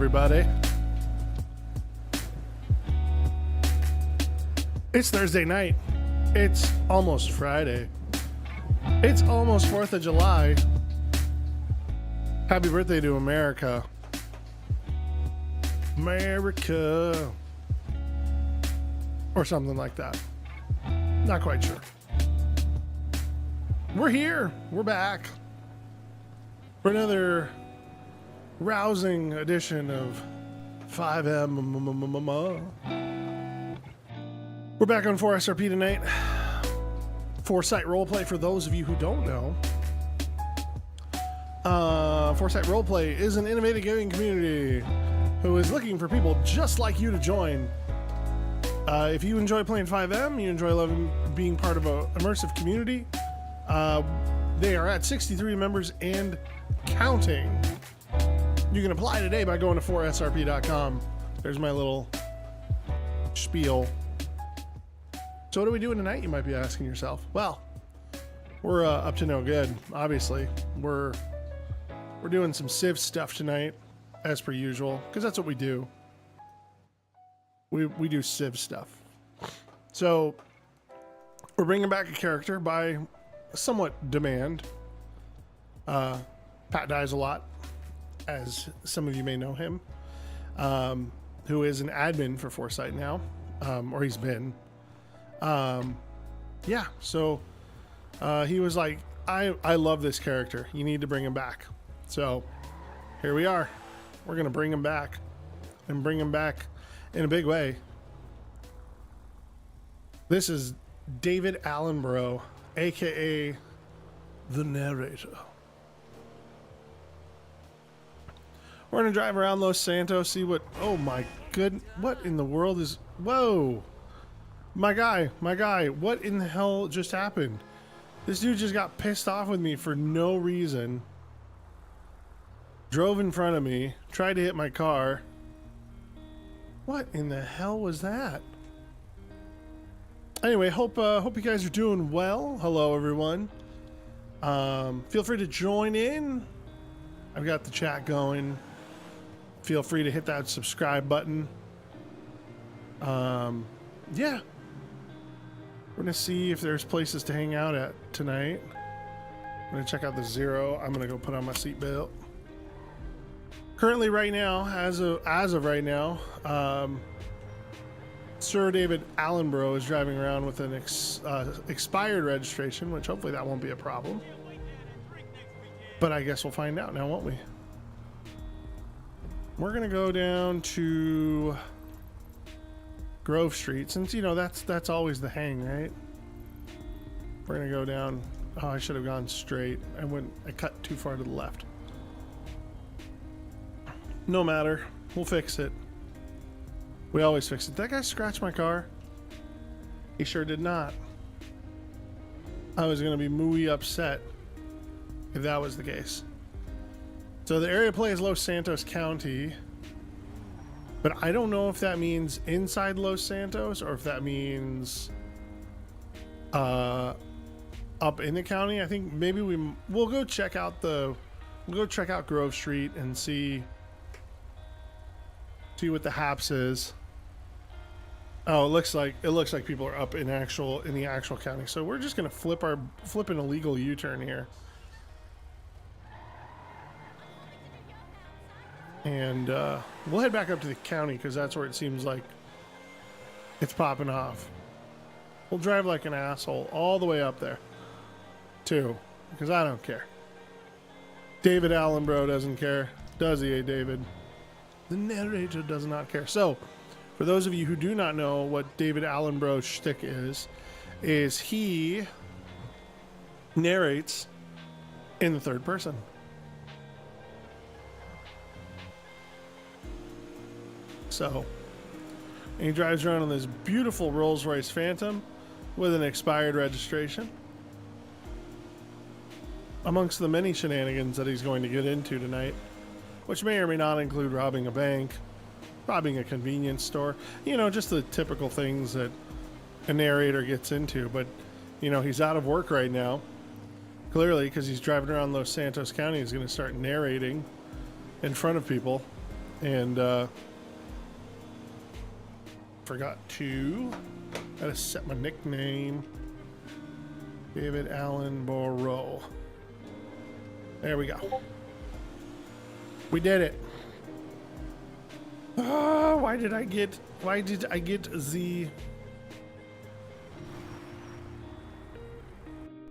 everybody. It's Thursday night. It's almost Friday. It's almost 4th of July. Happy birthday to America. America. Or something like that. Not quite sure. We're here. We're back for another rousing edition of 5M. We're back on 4SRP tonight. Foresight Roleplay, for those of you who don't know. Foresight Roleplay is an innovative gaming community who is looking for people just like you to join. If you enjoy playing 5M, you enjoy loving being part of an immersive community, they are at 63 members and counting. You can apply today by going to 4srp.com. There's my little spiel. So what are we doing tonight, you might be asking yourself? Well, we're up to no good, obviously. We're doing some Civ stuff tonight, as per usual, because that's what we do. We do Civ stuff. So we're bringing back a character by somewhat demand. Pat dies a lot, as some of you may know him, who is an admin for Foresight now, or he's been. Yeah, so he was like, I love this character. You need to bring him back. So here we are. We're going to bring him back, and bring him back in a big way. This is David Allenborough, aka the Narrator. We're gonna drive around Los Santos, see what. Oh my good! What in the world is? Whoa! My guy! What in the hell just happened? This dude just got pissed off with me for no reason. Drove in front of me, tried to hit my car. What in the hell was that? Anyway, hope you guys are doing well. Hello, everyone. Feel free to join in. I've got the chat going. Feel free to hit that subscribe button. Yeah. We're gonna see if there's places to hang out at tonight. I'm gonna check out the Zero. I'm gonna go put on my seatbelt. Currently, right now, as of right now, Sir David Allenborough is driving around with an expired registration, which hopefully that won't be a problem. But I guess we'll find out now, won't we? We're gonna go down to Grove Street, since you know that's always the hang, right? We're gonna go down. Oh, I should have gone straight. I cut too far to the left. No matter. We'll fix it. We always fix it. Did that guy scratch my car? He sure did not. I was going to be muy upset if that was the case. So the area play is Los Santos County. But I don't know if that means inside Los Santos or if that means up in the county. I think maybe we'll go check out Grove Street and see what the haps is. Oh, it looks like people are up in the actual county. So we're just gonna flip an illegal U-turn here, and we'll head back up to the county because that's where it seems like it's popping off. We'll drive like an asshole all the way up there, too, because I don't care. David Allenborough doesn't care, does he, David? The Narrator does not care. So, for those of you who do not know what David Allenborough's shtick is he narrates in the third person. So, and he drives around on this beautiful Rolls-Royce Phantom with an expired registration, amongst the many shenanigans that he's going to get into tonight, which may or may not include robbing a bank, robbing a convenience store, you know, just the typical things that a narrator gets into. But, you know, he's out of work right now, clearly, because he's driving around Los Santos County. He's going to start narrating in front of people And forgot to gotta set my nickname. David Allen Borrow. There we go. We did it. Oh, why did I get the...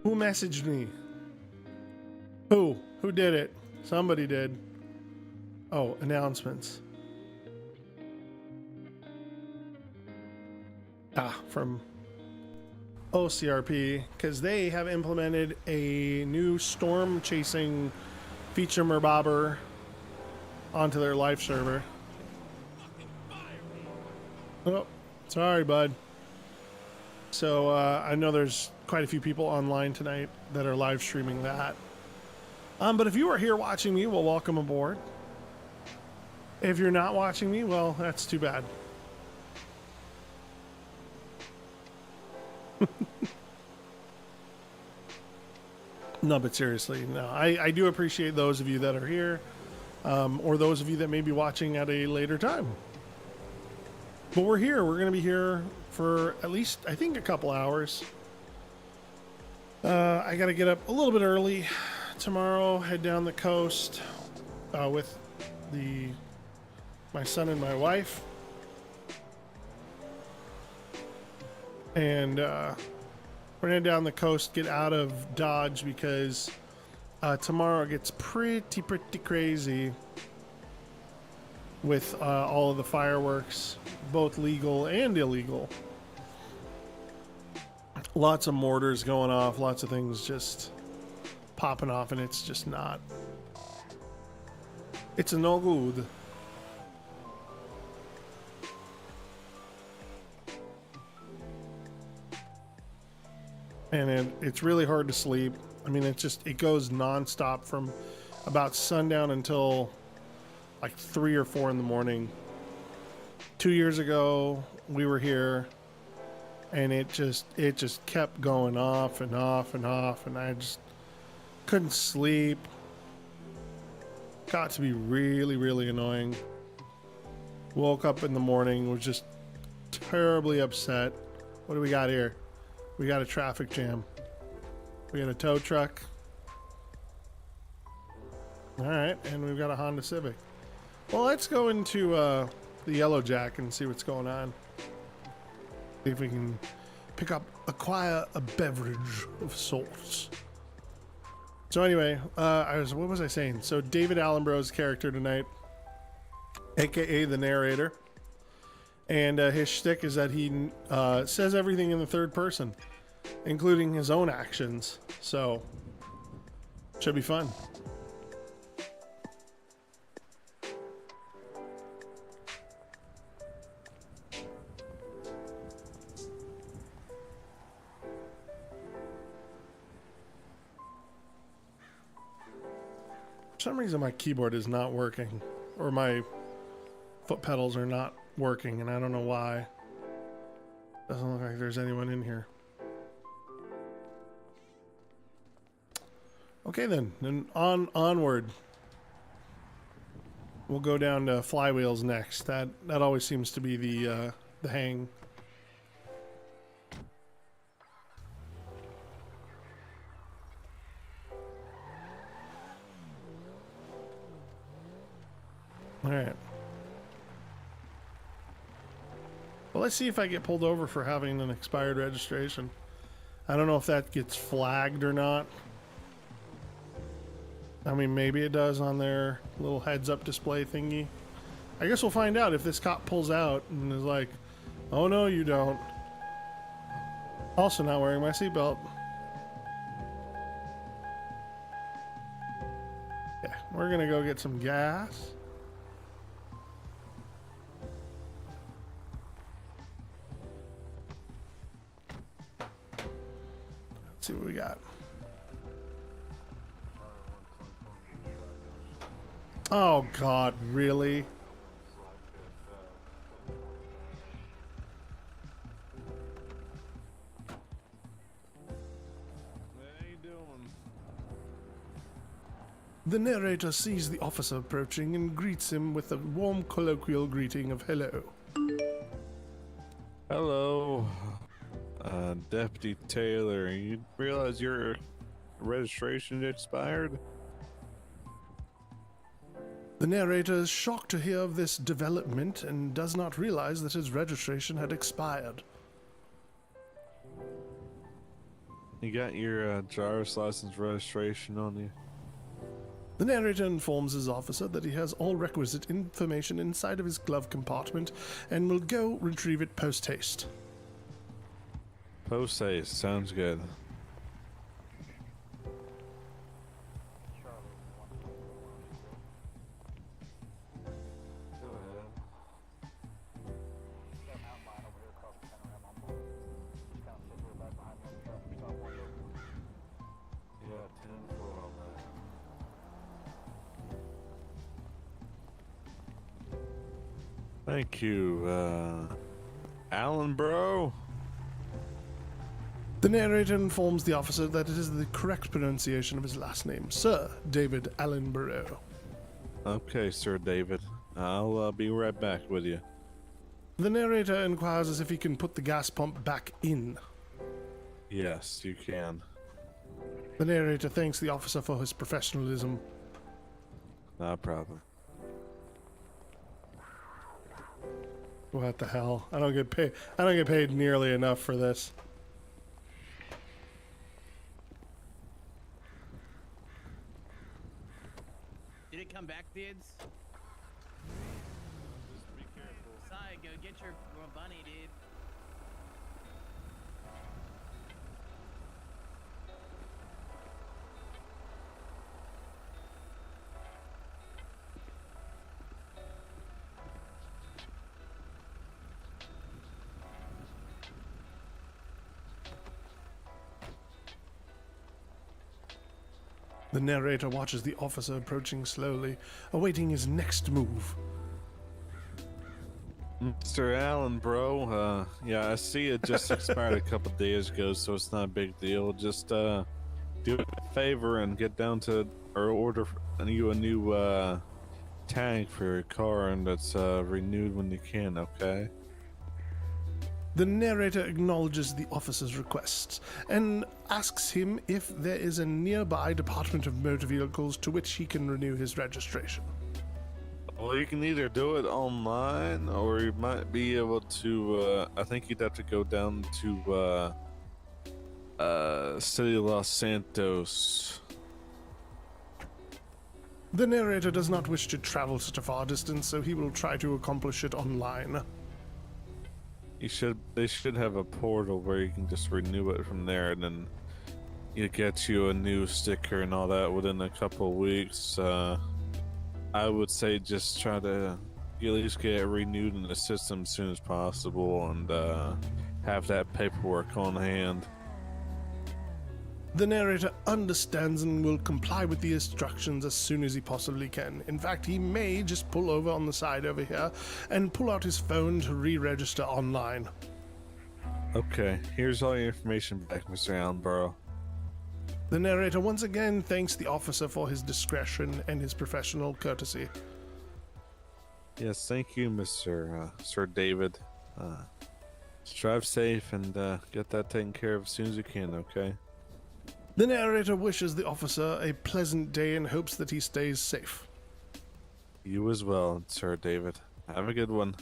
Who messaged me? Who did it? Somebody did. Oh, announcements. From OCRP, because they have implemented a new storm chasing feature merbobber onto their live server. Oh, sorry, bud. So I know there's quite a few people online tonight that are live streaming that. But if you are here watching me, well, welcome aboard. If you're not watching me, well, that's too bad. No, but seriously, no. I do appreciate those of you that are here, or those of you that may be watching at a later time. But we're here. We're going to be here for at least, I think, a couple hours. I got to get up a little bit early tomorrow, head down the coast with my son and my wife. And we're heading down the coast, get out of Dodge, because tomorrow it gets pretty crazy with all of the fireworks, both legal and illegal. Lots of mortars going off, lots of things just popping off, and it's just not. It's no good. And it's really hard to sleep. I mean, it goes nonstop from about sundown until like 3 or 4 in the morning. 2 years ago, we were here, and it just kept going off and off and off, and I just couldn't sleep. Got to be really annoying. Woke up in the morning, was just terribly upset. What do we got here? We got a traffic jam. We got a tow truck. All right, and we've got a Honda Civic. Well, let's go into the Yellow Jack and see what's going on. See if we can acquire a beverage of sorts. So anyway, what was I saying? So David Allenborough's character tonight, aka the narrator, and his shtick is that he says everything in the third person, including his own actions. So should be fun. For some reason my keyboard is not working, or my foot pedals are not working, and I don't know why. Doesn't look like there's anyone in here. Okay then onward. We'll go down to Flywheels next. That always seems to be the hang. All right. Well, let's see if I get pulled over for having an expired registration. I don't know if that gets flagged or not. I mean, maybe it does on their little heads-up display thingy. I guess we'll find out if this cop pulls out and is like, oh no, you don't. Also not wearing my seatbelt. Yeah, we're gonna go get some gas. Let's see what we got. Oh God, really? What are you doing? The narrator sees the officer approaching and greets him with a warm colloquial greeting of hello. Hello, Deputy Taylor. You realize your registration expired? The narrator is shocked to hear of this development and does not realize that his registration had expired. You got your driver's license registration on you? The narrator informs his officer that he has all requisite information inside of his glove compartment and will go retrieve it post-haste. Post-haste, sounds good. Thank you, Alan, bro. The narrator informs the officer that it is the correct pronunciation of his last name, Sir David Allenborough. Okay, Sir David. I'll be right back with you. The narrator inquires as if he can put the gas pump back in. Yes, you can. The narrator thanks the officer for his professionalism. Not a problem. What the hell? I don't get paid nearly enough for this. Did it come back, dudes? Just be careful. Sorry, go get your bunny, dude. The narrator watches the officer approaching slowly, awaiting his next move. Mr. Allen, bro, yeah, I see it just expired a couple days ago, so it's not a big deal. Just, do me a favor and get down to, or order you a new, tank for your car, and that's, renewed when you can, okay? The narrator acknowledges the officer's requests and asks him if there is a nearby Department of Motor Vehicles to which he can renew his registration. Well, you can either do it online, or you might be able to, I think you'd have to go down to, City of Los Santos. The narrator does not wish to travel such a far distance, so he will try to accomplish it online. They should have a portal where you can just renew it from there, and then it gets you a new sticker and all that within a couple of weeks. I would say just try to at least get it renewed in the system as soon as possible, and have that paperwork on hand. The narrator understands and will comply with the instructions as soon as he possibly can. In fact, he may just pull over on the side over here and pull out his phone to re-register online. Okay, here's all your information back, Mr. Allenborough. The narrator once again thanks the officer for his discretion and his professional courtesy. Yes, thank you, Sir David. Just drive safe and get that taken care of as soon as you can, okay? The narrator wishes the officer a pleasant day and hopes that he stays safe. You as well, Sir David. Have a good one.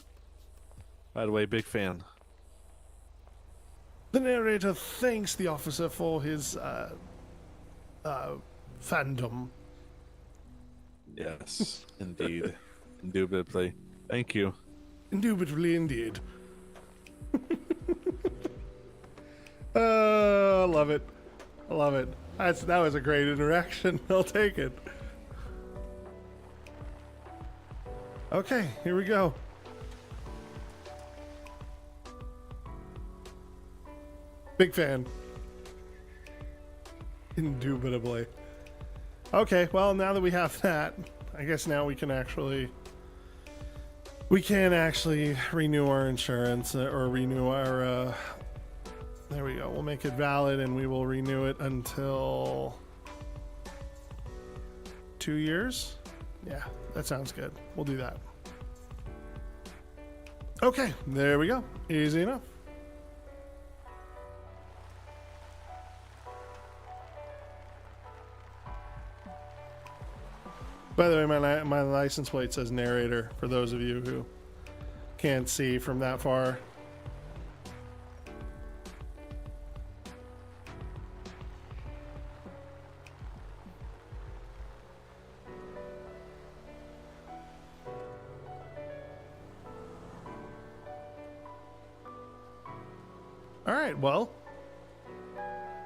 By the way, big fan. The narrator thanks the officer for his fandom. Yes, indeed. Indubitably. Thank you. Indubitably indeed. I love it. I love it. That was a great interaction. I'll take it. Okay, here we go. Big fan. Indubitably. Okay, well, now that we have that, I guess now we can actually renew our insurance or renew our there we go. We'll make it valid and we will renew it until 2 years? Yeah, that sounds good. We'll do that. Okay, there we go. Easy enough. By the way, my license plate says Narrator, for those of you who can't see from that far. All right, well,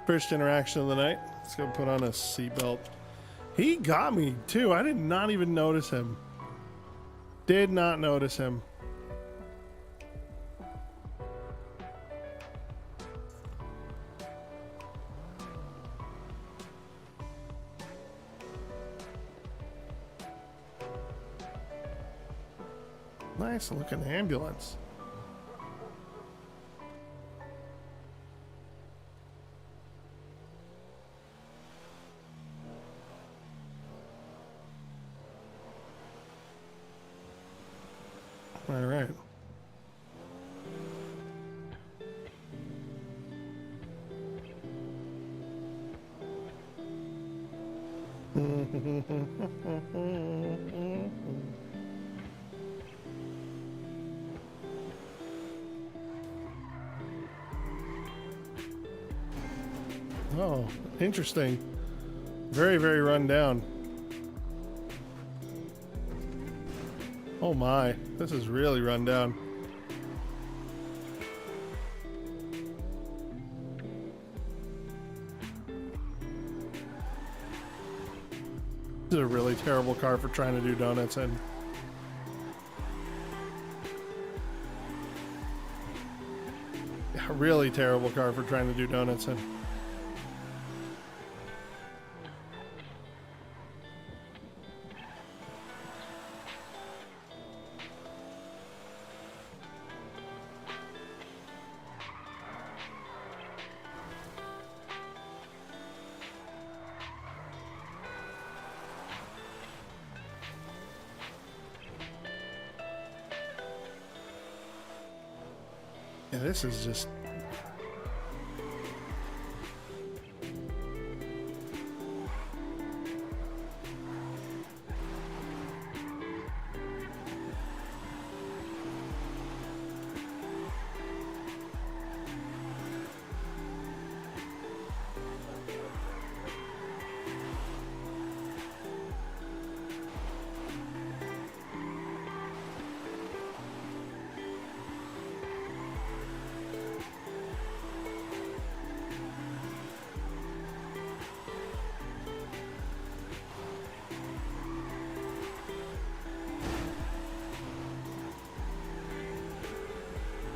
first interaction of the night. Let's go put on a seatbelt. He got me too. I did not even notice him. Did not notice him. Nice looking ambulance. All right. Oh, interesting. Very, very run down. Oh my, this is really run down. This is a really terrible car for trying to do donuts in. Yeah, really terrible car for trying to do donuts in. Yeah, this is just...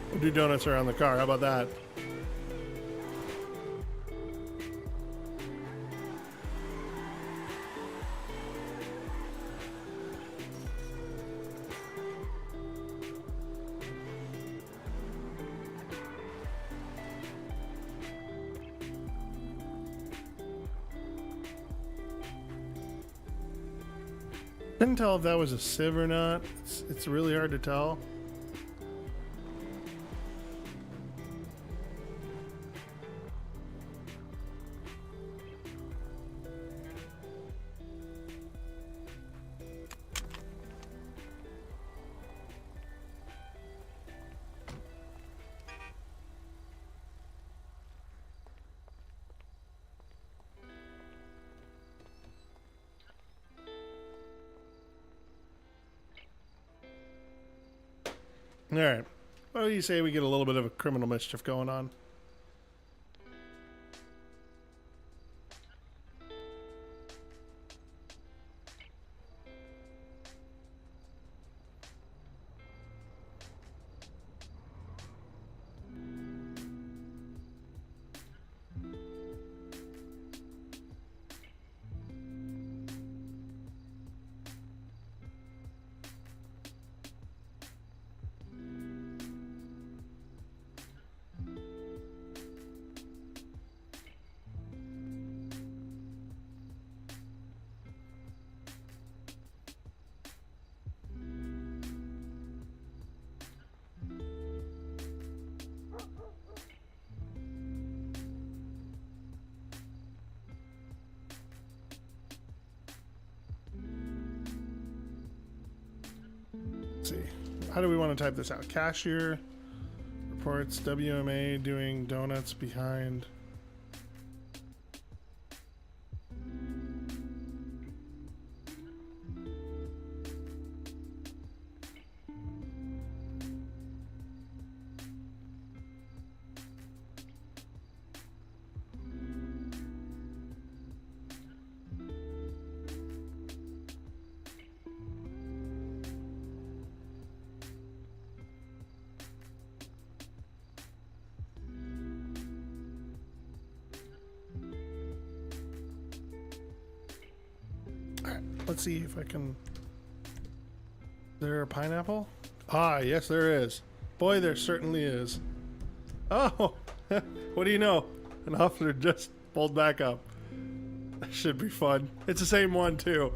We'll do donuts around the car. How about that? Couldn't tell if that was a sieve or not. It's really hard to tell. All right. What do you say we get a little bit of a criminal mischief going on? How do we want to type this out? Cashier reports WMA doing donuts behind. Let's see if I can. Is there a pineapple? Ah, yes, there is. Boy, there certainly is. Oh, what do you know? An officer just pulled back up. That should be fun. It's the same one, too.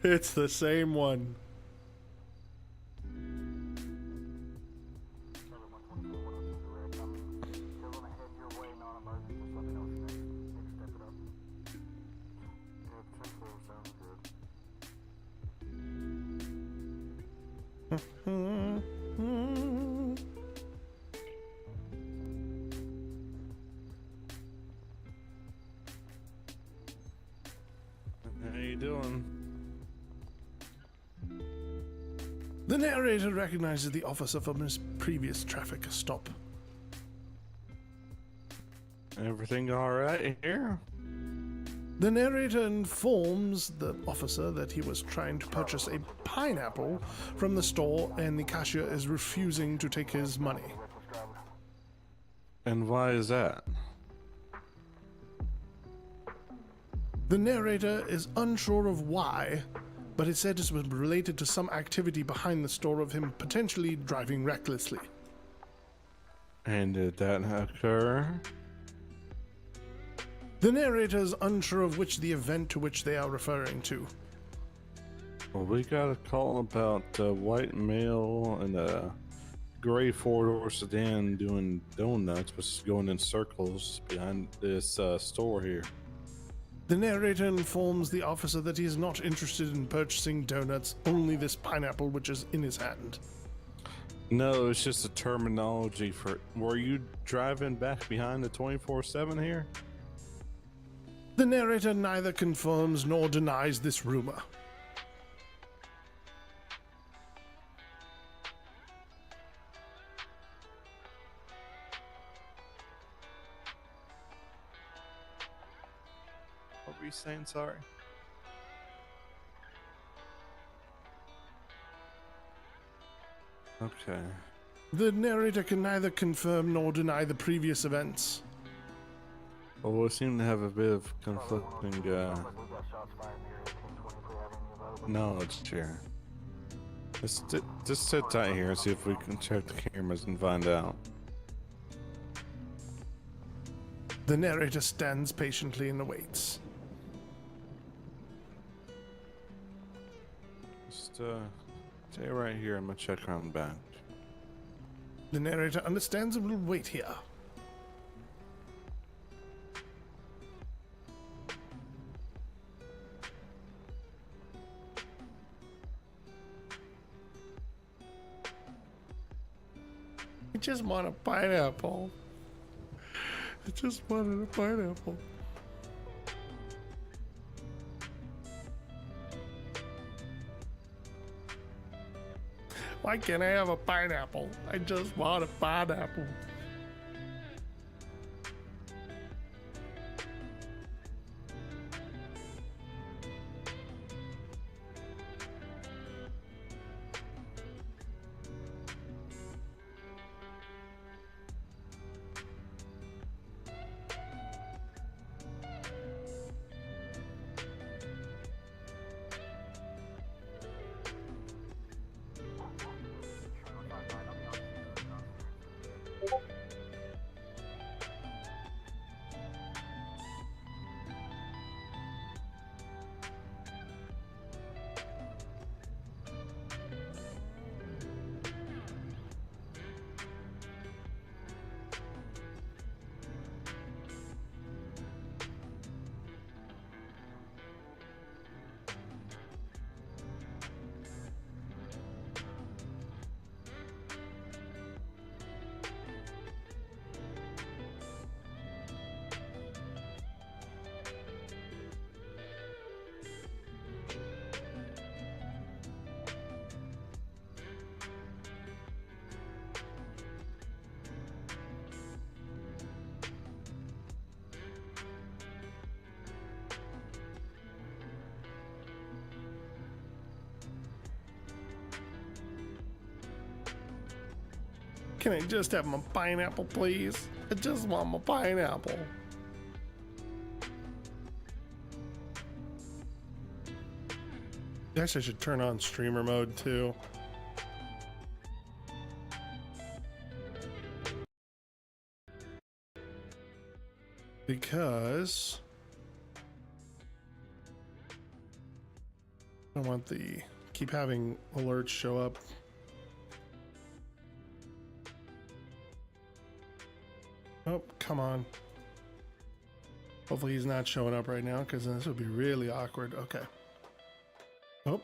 It's the same one. How you doing? The narrator recognizes the officer from his previous traffic stop. Everything all right here? The narrator informs the officer that he was trying to purchase a pineapple from the store and the cashier is refusing to take his money. And why is that? The narrator is unsure of why, but it said it was related to some activity behind the store of him potentially driving recklessly. And did that occur? The narrator is unsure of which the event to which they are referring to. Well, we got a call about a white male and a gray four-door sedan doing donuts, which is going in circles behind this store here. The narrator informs the officer that he is not interested in purchasing donuts, only this pineapple which is in his hand. No, it's just a terminology for. Were you driving back behind the 24/7 here? The narrator neither confirms nor denies this rumor. What were you saying? Sorry. Okay. The narrator can neither confirm nor deny the previous events. Well, we seem to have a bit of conflicting knowledge here. Just sit tight here and see if we can check the cameras and find out. The narrator stands patiently and waits. Just stay right here. I'm gonna check around back. The narrator understands and will wait here. I just want a pineapple. I just wanted a pineapple. Why can't I have a pineapple? I just want a pineapple. Can I just have my pineapple, please? I just want my pineapple. Guess I should turn on streamer mode too. Because I don't want the keep having alerts show up. Oh, come on. Hopefully he's not showing up right now, because this would be really awkward. Okay. Oh.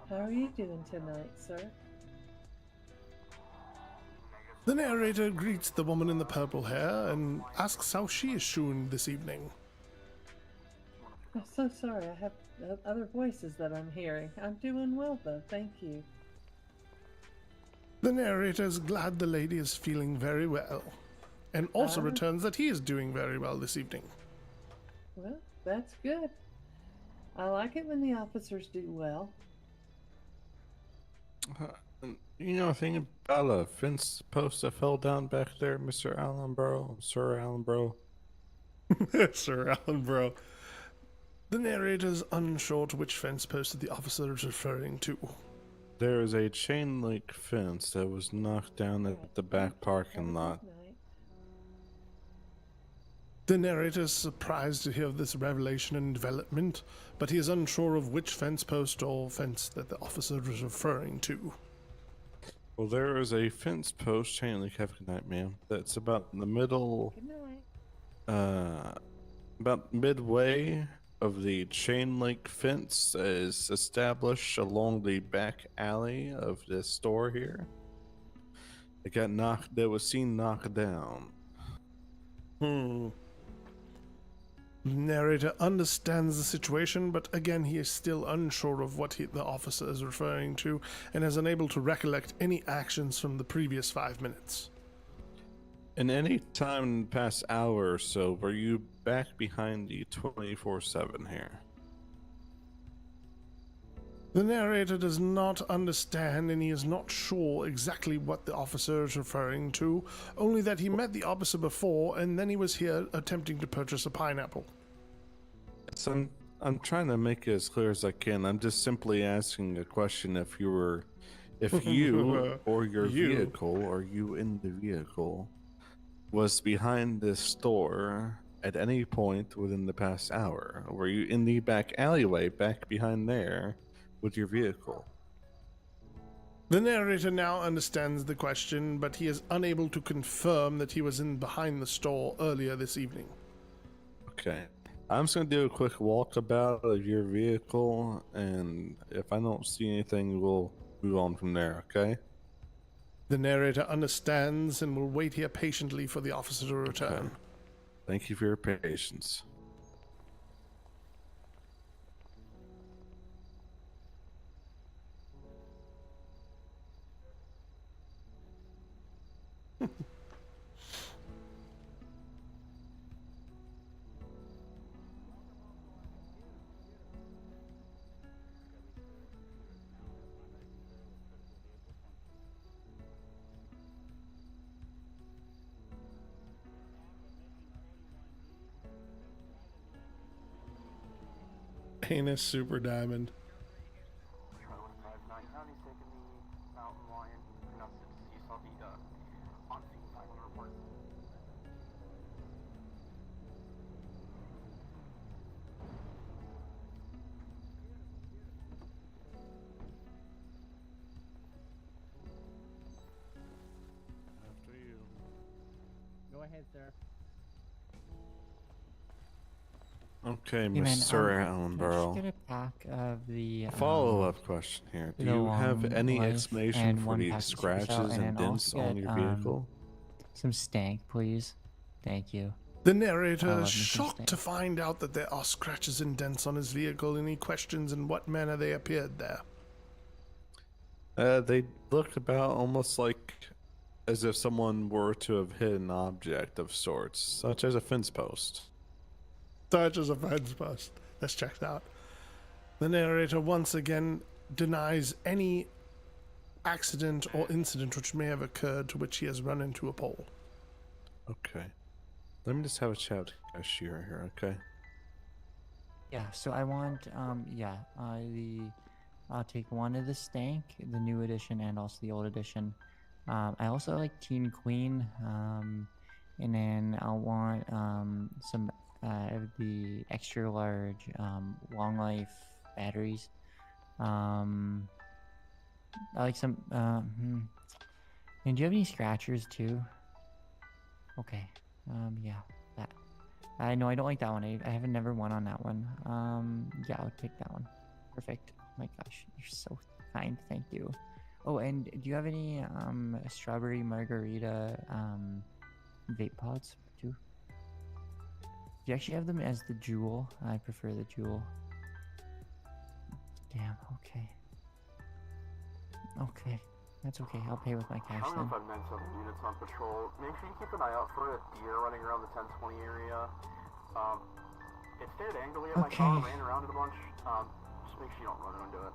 How are you doing tonight, sir? The narrator greets the woman in the purple hair and asks how she is doing this evening. I'm so sorry. I have other voices that I'm hearing. I'm doing well, though. Thank you. The narrator is glad the lady is feeling very well, and also returns that he is doing very well this evening. Well, that's good. I like it when the officers do well. You know anything about a fence post that fell down back there, Mr. Allenbro? Sir Allenbro? Sir Allenbro. The narrator is unsure to which fence post the officer is referring to. There is a chain link fence that was knocked down at the back parking lot. Good night. The narrator is surprised to hear of this revelation and development, but he is unsure of which fence post or fence that the officer is referring to. Well, there is a fence post, chain link, have a good night, ma'am, that's about in the middle, Good night. about midway of the chain link fence that is established along the back alley of this store here. It got knocked, that was seen knocked down. The narrator understands the situation, but again he is still unsure of what the officer is referring to and is unable to recollect any actions from the previous 5 minutes. In any time in the past hour or so, were you back behind the 24/7 here? The narrator does not understand and he is not sure exactly what the officer is referring to, only that he met the officer before and then he was here attempting to purchase a pineapple. So I'm trying to make it as clear as I can. I'm just simply asking a question if you or your vehicle, or you in the vehicle, was behind this store at any point within the past hour. Were you in the back alleyway back behind there with your vehicle? The narrator now understands the question, but he is unable to confirm that he was in behind the store earlier this evening. Okay. I'm just going to do a quick walkabout of your vehicle, and if I don't see anything, we'll move on from there, okay? The narrator understands and will wait here patiently for the officer to return. Okay. Thank you for your patience. Anus Super Diamond. Charlie 159 County's taking the Mountain Lion. Pronounced it. You saw the on scene 500 report. After you. ahead, sir. Okay, Hey, man, Mr. can I Allenborough. just get a pack of the Follow-up question here. Do the you have long any life explanation and for one the pack of Supercell, scratches and and then dents also on get your vehicle? some stank, please. Thank you. The I narrator love is me some shocked stank. to find out that there are scratches and dents on his vehicle, and he questions in what manner they appeared there. They look about almost like as if someone were to have hit an object of sorts, such as a fence post. Such as a fence post. This checks out. The narrator once again denies any accident or incident which may have occurred to which he has run into a pole. Okay. Let me just have a chat with the cashier here, okay? Yeah, so I want I'll take one of the stank, the new edition, and also the old edition. I also like Teen Queen, and then I'll want some of the extra large long life batteries. I like some. And do you have any scratchers too? Okay. Yeah, that. I know I don't like that one. I haven't never won on that one. Yeah, I'll take that one. Perfect. Oh my gosh, you're so kind. Thank you. Oh, and do you have any strawberry margarita vape pods too? Do you actually have them as the jewel? I prefer the jewel. Damn. Okay. Okay. That's okay. I'll pay with my I cash don't know then. if I meant some units on patrol. Make sure you keep an eye out for a deer running around the 1020 area. It stared angrily at my car and ran around it a bunch. Just make sure you don't run into it.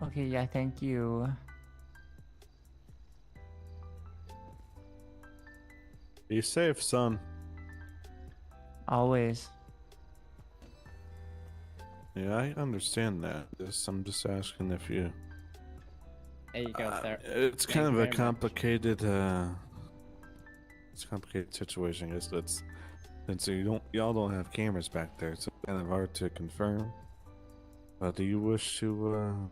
Okay, yeah, thank you. Be safe, son. Always. Yeah, I understand that. I'm just asking if you... There you go, sir. It's Thank kind you of a very much. complicated, it's a complicated situation. I guess that's since y'all don't have cameras back there, it's kind of hard to confirm. Do you wish to,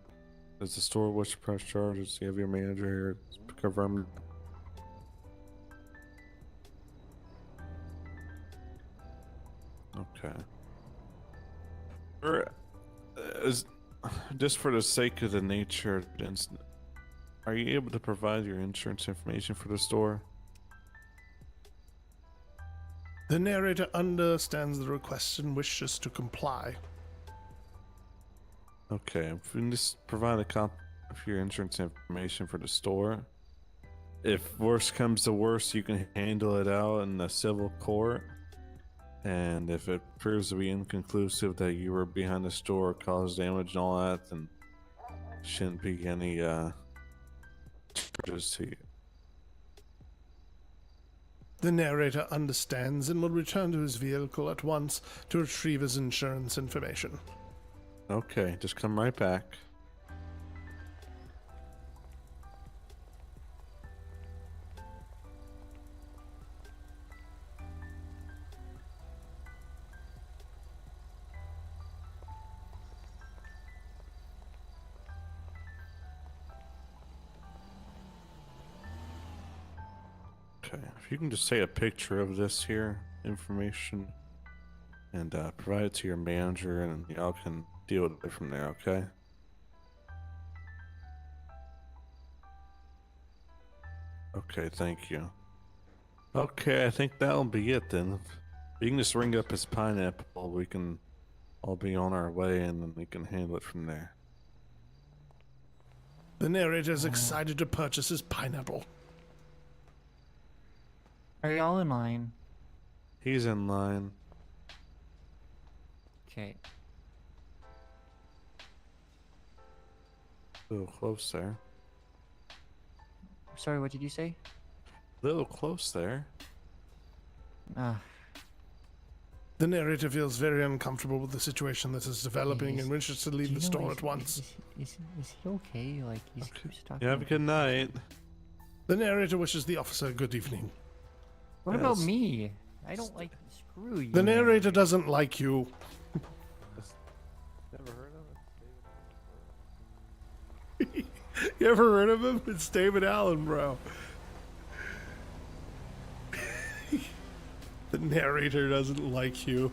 does the store wish to press charges? Do you have your manager here confirm? Okay. Just for the sake of the nature of the incident, are you able to provide your insurance information for the store? The narrator understands the request and wishes to comply. Okay, if you can just provide a copy of your insurance information for the store. If worse comes to worse, you can handle it out in the civil court. And if it proves to be inconclusive that you were behind the store, caused damage and all that, then shouldn't be any charges to you. The narrator understands and will return to his vehicle at once to retrieve his insurance information. Okay, just come right back. Okay, if you can just take a picture of this here information and provide it to your manager, and y'all can deal with it from there, okay? Okay, thank you. Okay, I think that'll be it then. You can just ring up his pineapple, we can all be on our way, and then we can handle it from there. The narrator is excited to purchase his pineapple. Are y'all in line? He's in line. Okay. A little close there. Sorry, what did you say? A little close there. The narrator feels very uncomfortable with the situation that is developing and wishes to do leave you the know, store at once. Is he okay? Like, he's keeps talking. You have a good night. The narrator wishes the officer good evening. What about Yes. me? I don't like. Screw you. The man. narrator doesn't like you. Never heard of You ever heard of him? It's David Allen, bro. The narrator doesn't like you.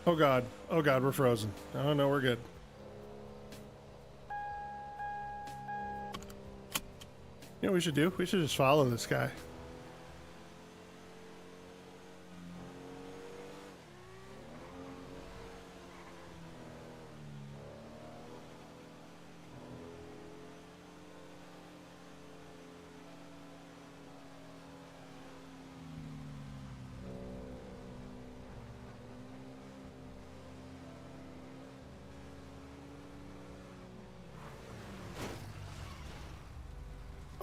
Oh god. Oh god, we're frozen. Oh no, we're good. You know what we should do? We should just follow this guy.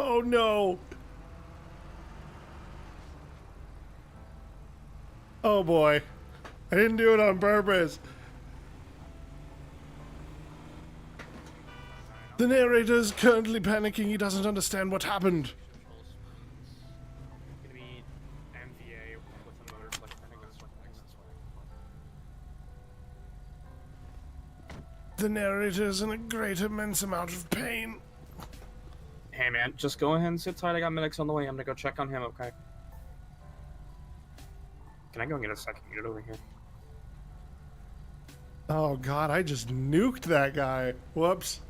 Oh no! Oh boy. I didn't do it on purpose. The narrator is currently panicking. He doesn't understand what happened. Gonna be MVA with another like I think that's what The narrator is in a great immense amount of pain. Hey man, just go ahead and sit tight. I got medics on the way. I'm gonna go check on him, okay? Can I go and get a second unit over here? Oh god, I just nuked that guy. Whoops.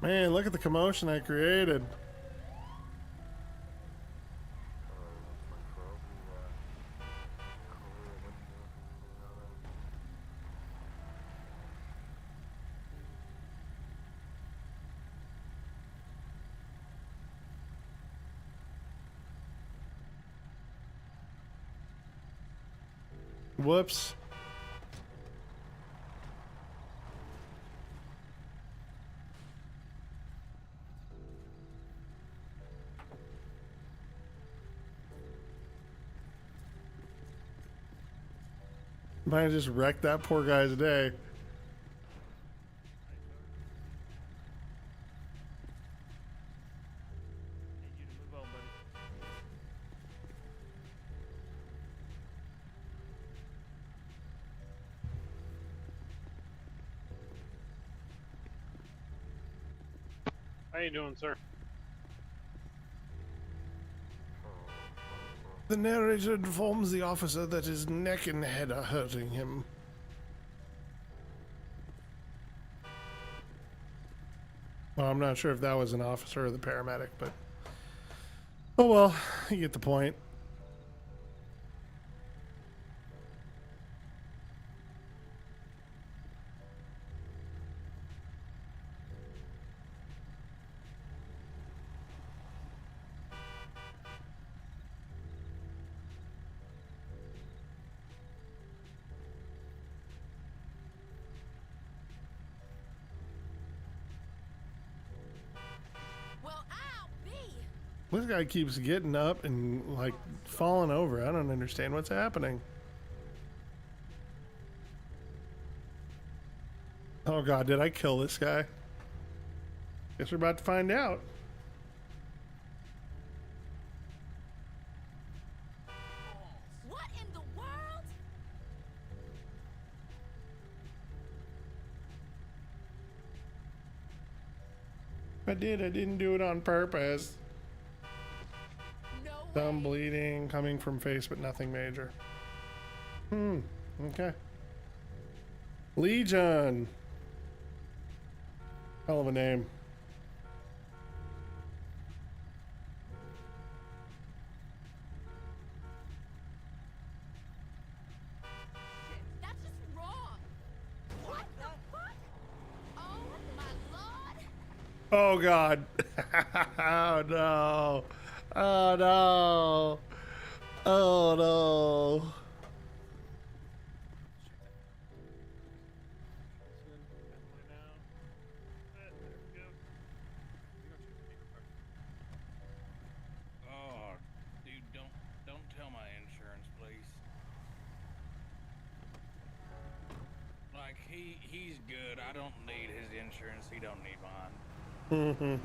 Man, look at the commotion I created. Whoops. Might have just wrecked that poor guy's day. How you doing, sir? The narrator informs the officer that his neck and head are hurting him. Well, I'm not sure if that was an officer or the paramedic, but... Oh well, you get the point. This guy keeps getting up and, like, falling over. I don't understand what's happening. Oh god, did I kill this guy? Guess we're about to find out. What in the world? I didn't do it on purpose. Thumb bleeding, coming from face, but nothing major. Okay. Legion. Hell of a name. That's just wrong. What the fuck? Oh my lord. Oh God. Oh no. Oh no. Oh no. Oh, dude, don't tell my insurance, please. Like he's good. I don't need his insurance. He don't need mine.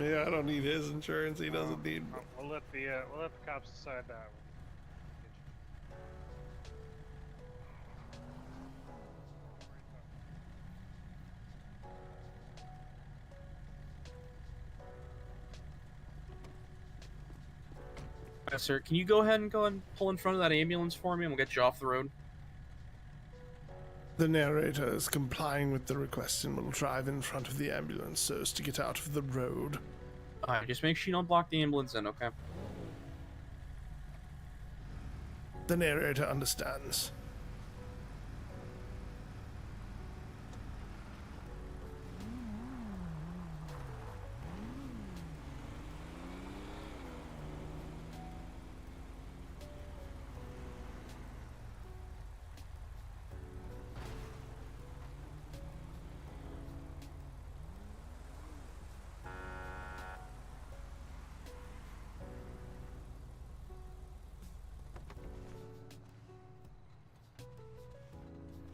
Yeah, I don't need his insurance. He doesn't need. We'll let the cops decide that one. Yes, sir. Can you go ahead and pull in front of that ambulance for me, and we'll get you off the road? The narrator is complying with the request and will drive in front of the ambulance so as to get out of the road. Alright, just make sure you don't block the ambulance in, okay? The narrator understands.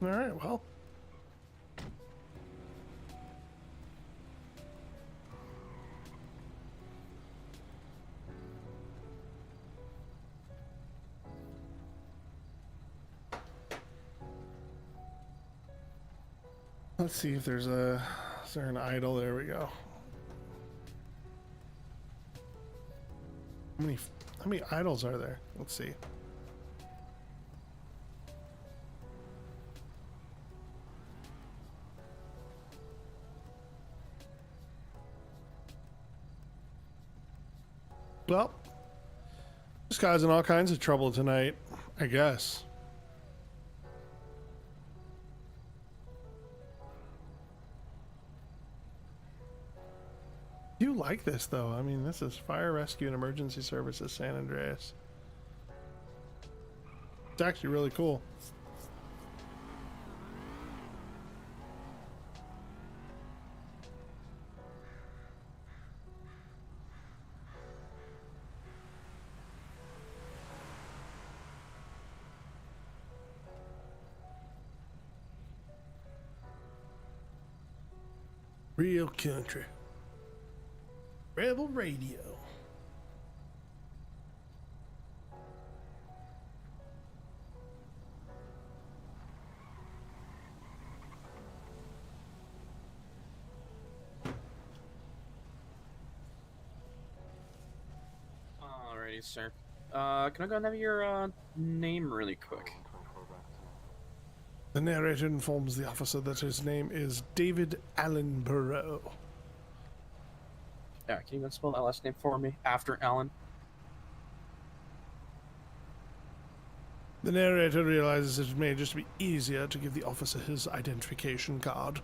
All right, well. Let's see if there's is there an idol? There we go. How many idols are there? Let's see. Well, this guy's in all kinds of trouble tonight, I guess. I do like this though. I mean, this is Fire Rescue and Emergency Services San Andreas. It's actually really cool. Real country. Rebel radio. Alrighty, sir. Can I go and have your name really quick? The narrator informs the officer that his name is David Allen Burrow. Yeah, can you go and spell that last name for me after Allen? The narrator realizes it may just be easier to give the officer his identification card.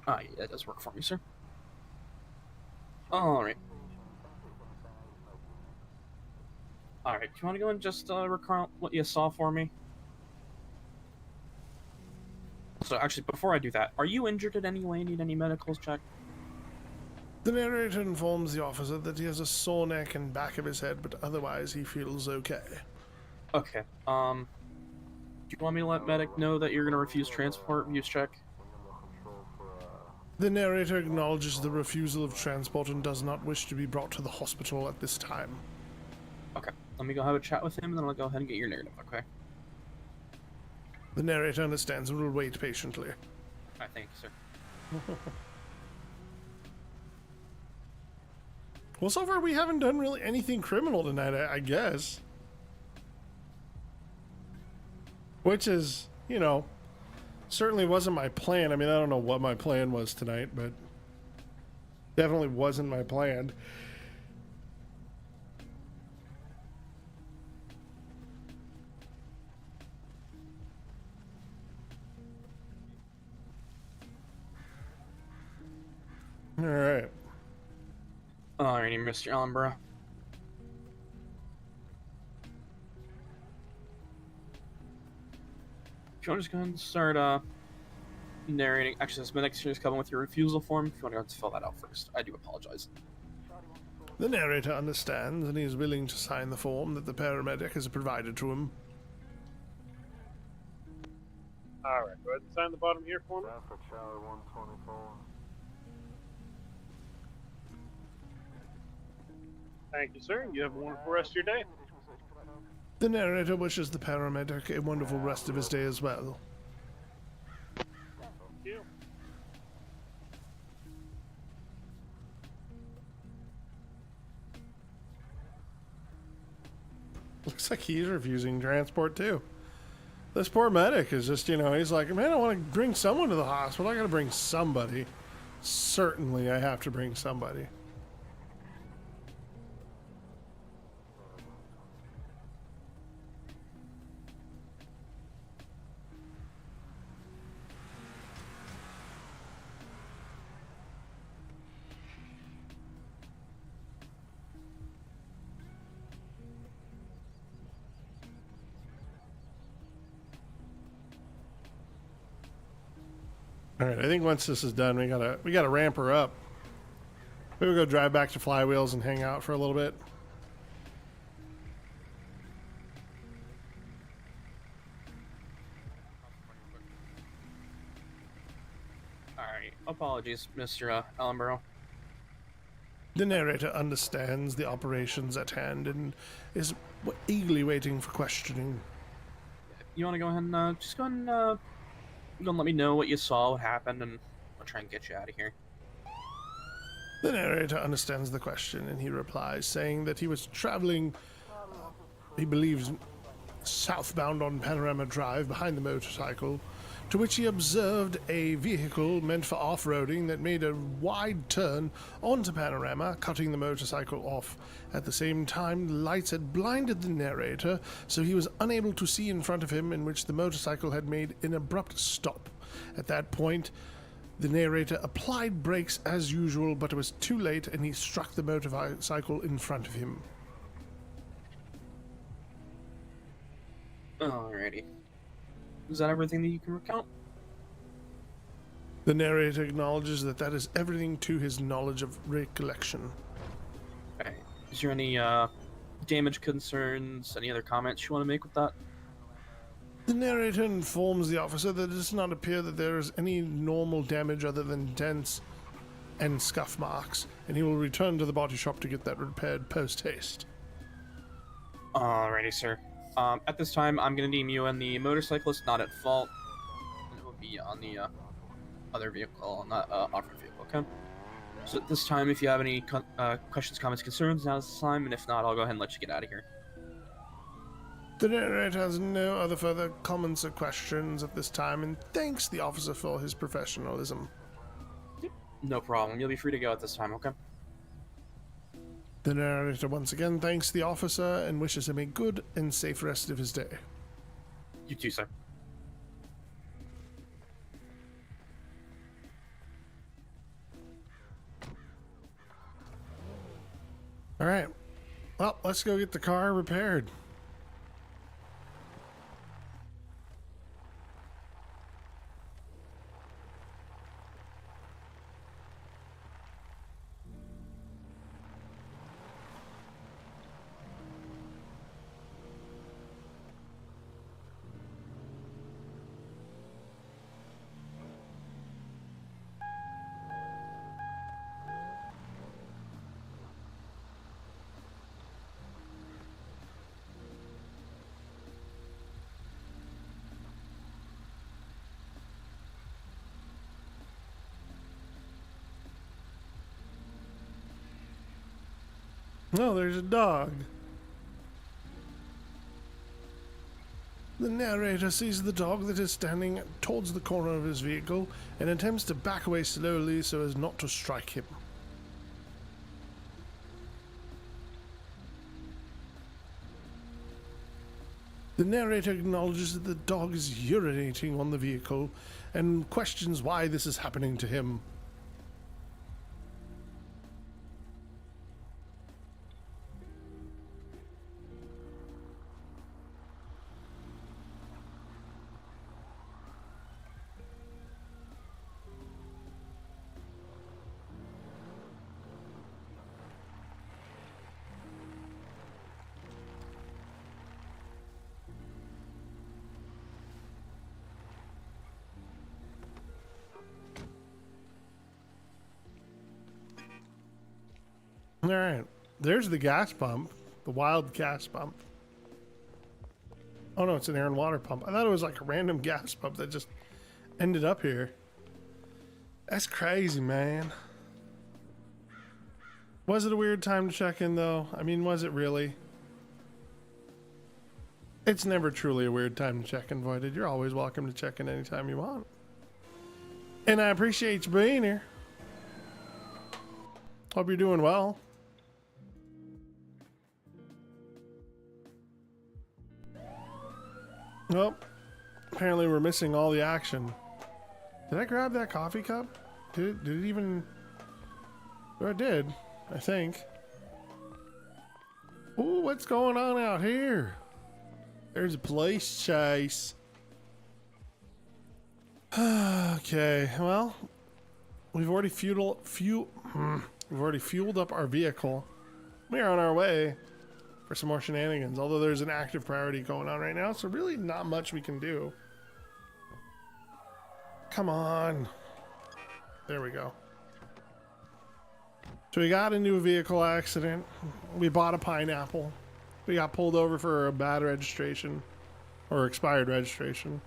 Ah, yeah, that does work for me, sir. Alright. Alright, do you want to go and just recount what you saw for me? So actually, before I do that, are you injured in any way? Need any medicals checked? The narrator informs the officer that he has a sore neck and back of his head, but otherwise he feels okay. Okay, do you want me to let medic know that you're going to refuse transport, use check? The narrator acknowledges the refusal of transport and does not wish to be brought to the hospital at this time. Okay, let me go have a chat with him, and then I'll go ahead and get your narrative, okay? The narrator understands and will wait patiently. Alright, thank you, sir. Well, so far we haven't done really anything criminal tonight, I guess. Which is, you know, certainly wasn't my plan. I mean, I don't know what my plan was tonight, but definitely wasn't my plan. All right. Alrighty, Mr. Ellenborough. If you want to just go ahead and start narrating. Actually, this medic's just coming with your refusal form. If you want to go ahead and fill that out first. I do apologize. The narrator understands, and he is willing to sign the form that the paramedic has provided to him. Alright, go ahead and sign the bottom here for me. That's for Charlie 124. Thank you, sir. You have a wonderful rest of your day. The narrator wishes the paramedic a wonderful rest of his day as well. Thank you. Looks like he's refusing transport too. This poor medic is just, he's like, man, I want to bring someone to the hospital. I gotta bring somebody. Certainly I have to bring somebody. All right, I think once this is done, we gotta ramp her up. Maybe we'll go drive back to Flywheels and hang out for a little bit. Alright, apologies, Mr. Ellenborough. The narrator understands the operations at hand and is eagerly waiting for questioning. You want to go ahead and just go ahead and let me know what you saw, what happened, and I'll try and get you out of here. The narrator understands the question, and he replies, saying that he was traveling, he believes, southbound on Panorama Drive behind the motorcycle, to which he observed a vehicle meant for off-roading that made a wide turn onto Panorama, cutting the motorcycle off. At the same time, the lights had blinded the narrator, so he was unable to see in front of him, in which the motorcycle had made an abrupt stop. At that point, the narrator applied brakes as usual, but it was too late, and he struck the motorcycle in front of him. Alrighty. Is that everything that you can recount? The narrator acknowledges that that is everything to his knowledge of recollection. Okay. Is there any damage concerns, any other comments you want to make with that? The narrator informs the officer that it does not appear that there is any normal damage other than dents and scuff marks, and he will return to the body shop to get that repaired post-haste. Alrighty, sir. At this time, I'm going to deem you and the motorcyclist not at fault. And it will be on the other vehicle, on that off-road vehicle, okay? So at this time, if you have any questions, comments, concerns, now's the time, and if not, I'll go ahead and let you get out of here. The narrator has no other further comments or questions at this time, and thanks the officer for his professionalism. No problem. You'll be free to go at this time, okay? The narrator once again thanks the officer and wishes him a good and safe rest of his day. You too, sir. All right. Well, let's go get the car repaired. Oh, there's a dog. The narrator sees the dog that is standing towards the corner of his vehicle and attempts to back away slowly so as not to strike him. The narrator acknowledges that the dog is urinating on the vehicle and questions why this is happening to him. All right. There's the gas pump. The wild gas pump. Oh no, it's an air and water pump. I thought it was like a random gas pump that just ended up here. That's crazy, man. Was it a weird time to check in though? I mean, was it really? It's never truly a weird time to check in, Voided. You're always welcome to check in anytime you want. And I appreciate you being here. Hope you're doing well. Well, apparently we're missing all the action. Did I grab that coffee cup? Did it even... Oh, it did, I think. Ooh, what's going on out here? There's a police chase. Okay, well, we've already fueled up our vehicle. We are on our way for some more shenanigans, although there's an active priority going on right now, so really not much we can do. Come on. There we go. So we got into a vehicle accident. We bought a pineapple. We got pulled over for a bad registration or expired registration.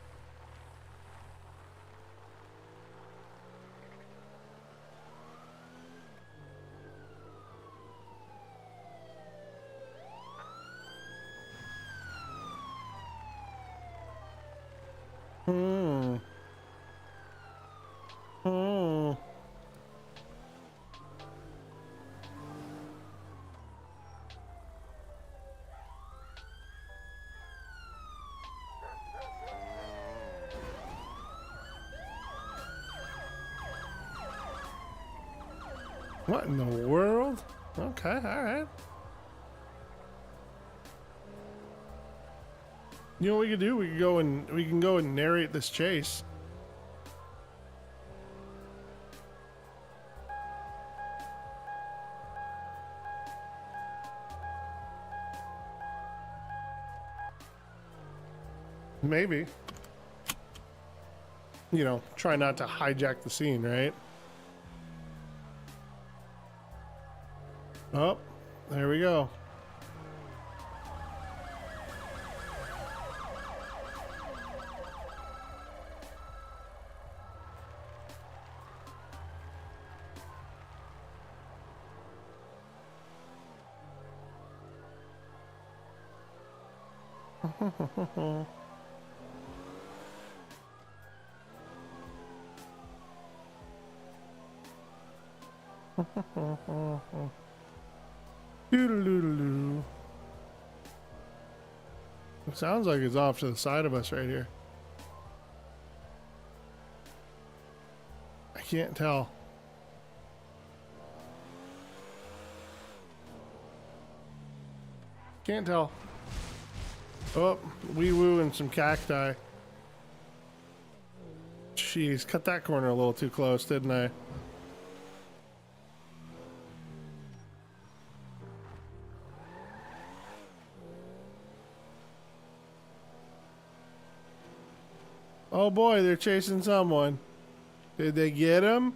What in the world? Okay, all right. You know what we could do? We can go and narrate this chase. Maybe. You know, try not to hijack the scene, right? Oh, there we go. Doodle-doodle-doo. It sounds like it's off to the side of us right here. I can't tell. Can't tell. Oh, wee woo and some cacti. Jeez, cut that corner a little too close, didn't I? Oh boy, they're chasing someone. Did they get him?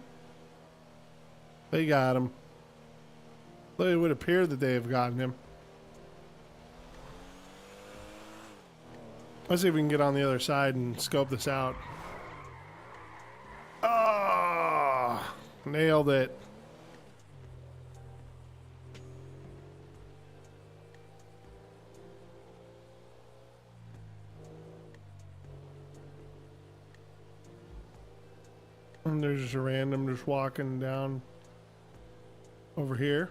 They got him. It would appear that they have gotten him. Let's see if we can get on the other side and scope this out. Oh, nailed it. And there's just a random just walking down over here.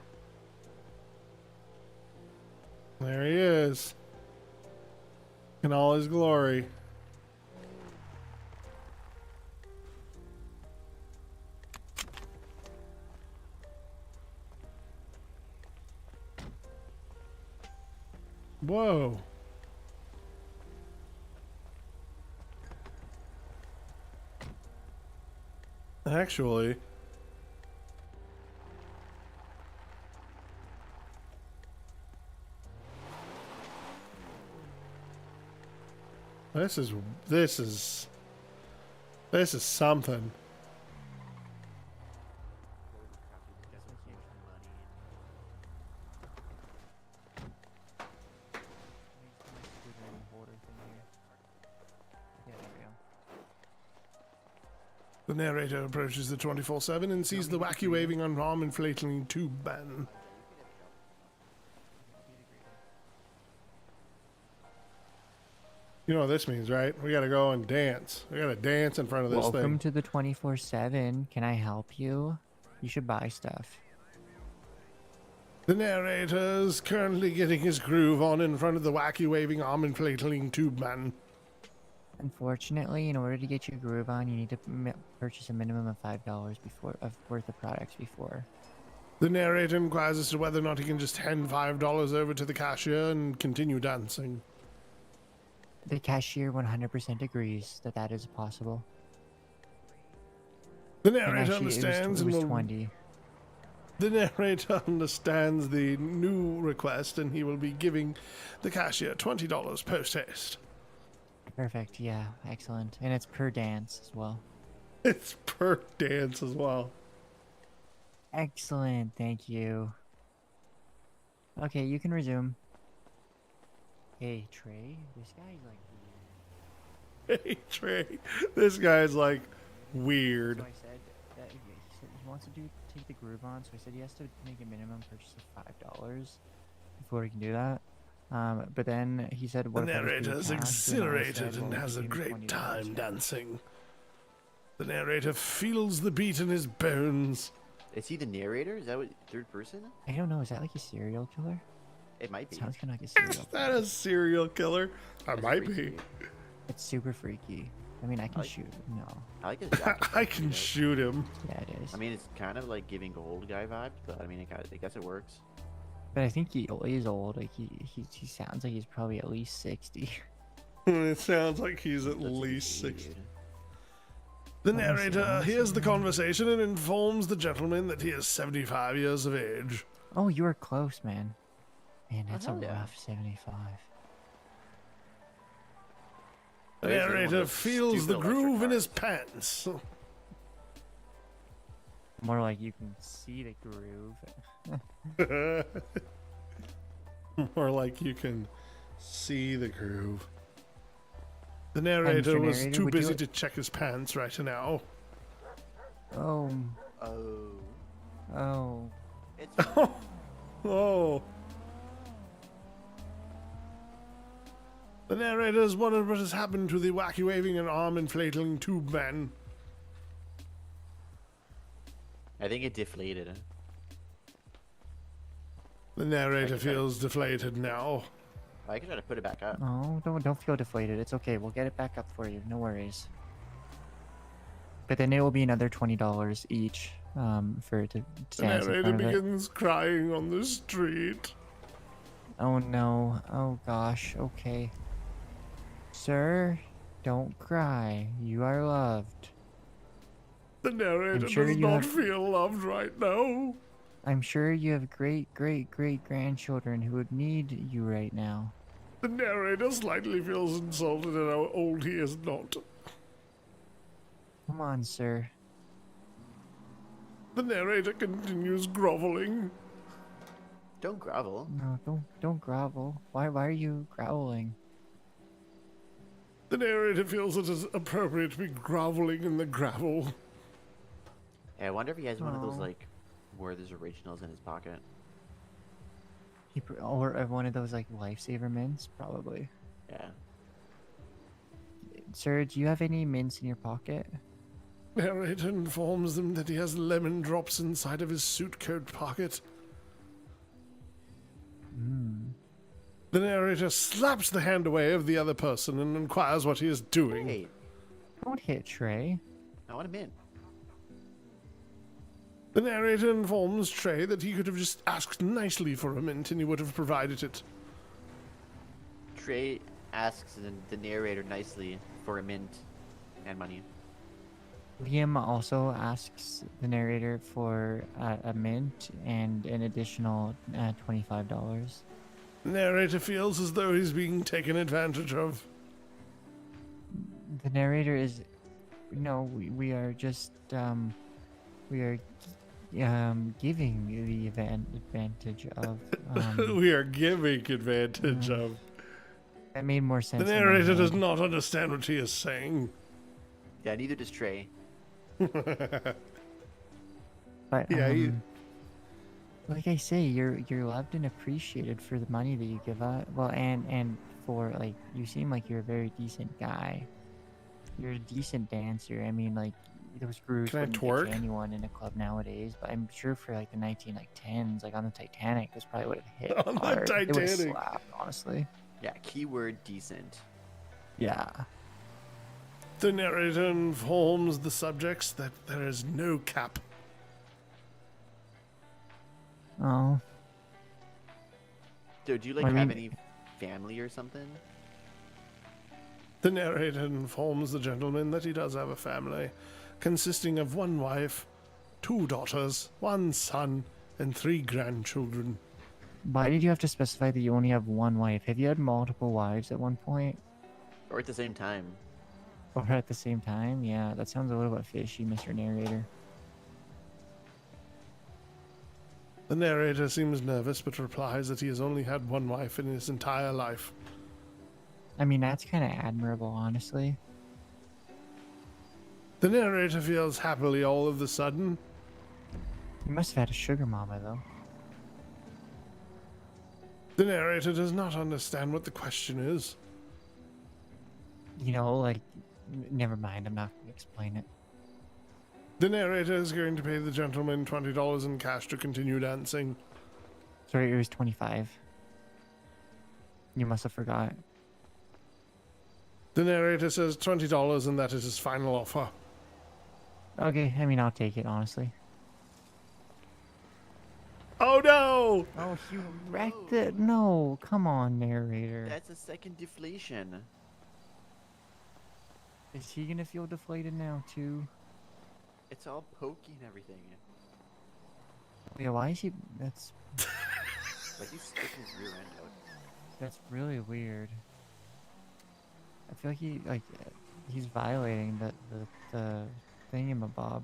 There he is. In all his glory. Whoa. Actually, this is something. The narrator approaches the 24/7 and sees the wacky waving on arm inflating tube man. You know what this means, right? We gotta go and dance. We gotta dance in front of this Welcome thing. to the 24/7. Can I help you? You should buy stuff. The narrator is currently getting his groove on in front of the wacky waving arm inflating tube man. Unfortunately, in order to get your groove on, you need to purchase a minimum of $5 worth of products before. The narrator inquires as to whether or not he can just hand $5 over to the cashier and continue dancing. The cashier 100% agrees that that is possible. The And narrator actually, understands it was and will 20. The narrator understands the new request and he will be giving the cashier $20 post haste. Perfect, yeah, excellent. And it's per dance as well. It's per dance as well. Excellent, thank you. Okay, you can resume. Hey, Trey, this guy's like weird. Hey Trey, this guy's like weird. So I said that he said he wants to take the groove on, so I said he has to make a minimum purchase of $5 before he can do that. But then he said, The "What if I just narrator do is cash?" And I exhilarated said, and "Well, has a give me great $20 time instead." dancing. The narrator feels the beat in his bones. Is he the narrator? Is that what third person? I don't know. Is that like a serial killer? It might be. Sounds kind of like a serial Is that killer. a serial killer? I That's might freaky. be. It's super freaky. I mean, I can like- shoot. No. I like his jacket. I can shoot him. Yeah, it is. I mean, it's kind of like giving old guy vibes, but I mean, I guess it works. But I think he is old. Like he sounds like he's probably at least 60. It sounds like he's at That's least 60. weird. The Let me see, narrator let me hears see. the conversation and informs the gentleman that he is 75 years of age. Oh, you were close, man. Man, that's a hell yeah. rough 75. The But is it one of narrator those feels the stupid electric groove in his cars? pants. More like you can see the groove. More like you can see the groove. The narrator was narrator, too would you busy like- to check his pants right now. Oh, Oh, oh. it's Oh. The narrator has wondered what has happened to the wacky waving and arm inflating tube man. I think it deflated. The narrator I can- feels deflated now. I can try to put it back up. Oh, don't feel deflated. It's okay. We'll get it back up for you. No worries. But then it will be another $20 each for to The dance in narrator front of it. begins crying on the street. Oh no. Oh gosh. Okay. Sir, don't cry. You are loved. The narrator sure does you not have- feel loved right now. I'm sure you have great grandchildren who would need you right now. The narrator slightly feels insulted at how old he is not. Come on, sir. The narrator continues groveling. Don't grovel. No, don't grovel. Why are you growling? The narrator feels it is appropriate to be groveling in the gravel. Yeah, I wonder if he has one of those Aw. like where there's originals in his pocket. Or one of those like lifesaver mints, probably. Yeah. Sir, do you have any mints in your pocket? Narrator informs them that he has lemon drops inside of his suit coat pocket. The narrator slaps the hand away of the other person and inquires what he is doing. Hey, Don't hit Trey. I want him in. The narrator informs Trey that he could have just asked nicely for a mint and he would have provided it. Trey asks the narrator nicely for a mint and money. Liam also asks the narrator for a mint and an additional $25. The narrator feels as though he's being taken advantage of. The narrator is... No, we are just... we are giving the advantage of... We are giving advantage of. that made more sense. The in my narrator does head. not understand what he is saying. Yeah, neither does Trey. But Yeah, like I say, you're loved and appreciated for the money that you give out. Well, and for like you seem like you're a very decent guy. You're a decent dancer. I mean, like those grooves Can I wouldn't twerk? get you anyone in a club nowadays. But I'm sure for like the 10s, like on the Titanic, this probably would have hit On the hard. It would have Titanic. slapped, honestly. Yeah, keyword decent. Yeah. The narrator informs the subjects that there is no cap. Oh. Dude, do you like I have mean- any family or something? The narrator informs the gentleman that he does have a family, consisting of 1 wife, 2 daughters, 1 son, and 3 grandchildren. Why did you have to specify that you only have 1 wife? Have you had multiple wives at one point? Or at the same time? Or at the same time? Yeah, that sounds a little bit fishy, Mr. Narrator. The narrator seems nervous but replies that he has only had 1 wife in his entire life. I mean, that's kind of admirable, honestly. The narrator feels happily all of a sudden. You must have had a sugar mama, though. The narrator does not understand what the question is. You know, like, never mind, I'm not going to explain it. The narrator is going to pay the gentleman $20 in cash to continue dancing. Sorry, it was 25. You must have forgot. The narrator says $20 and that is his final offer. Okay, I mean, I'll take it, honestly. Oh no! Oh, you wrecked it? No, come on, Narrator. That's a second deflation. Is he going to feel deflated now, too? It's all pokey and everything. Yeah, why is he... That's... Like he's sticking his rear end out. That's really weird. I feel like he's violating the thingamabob.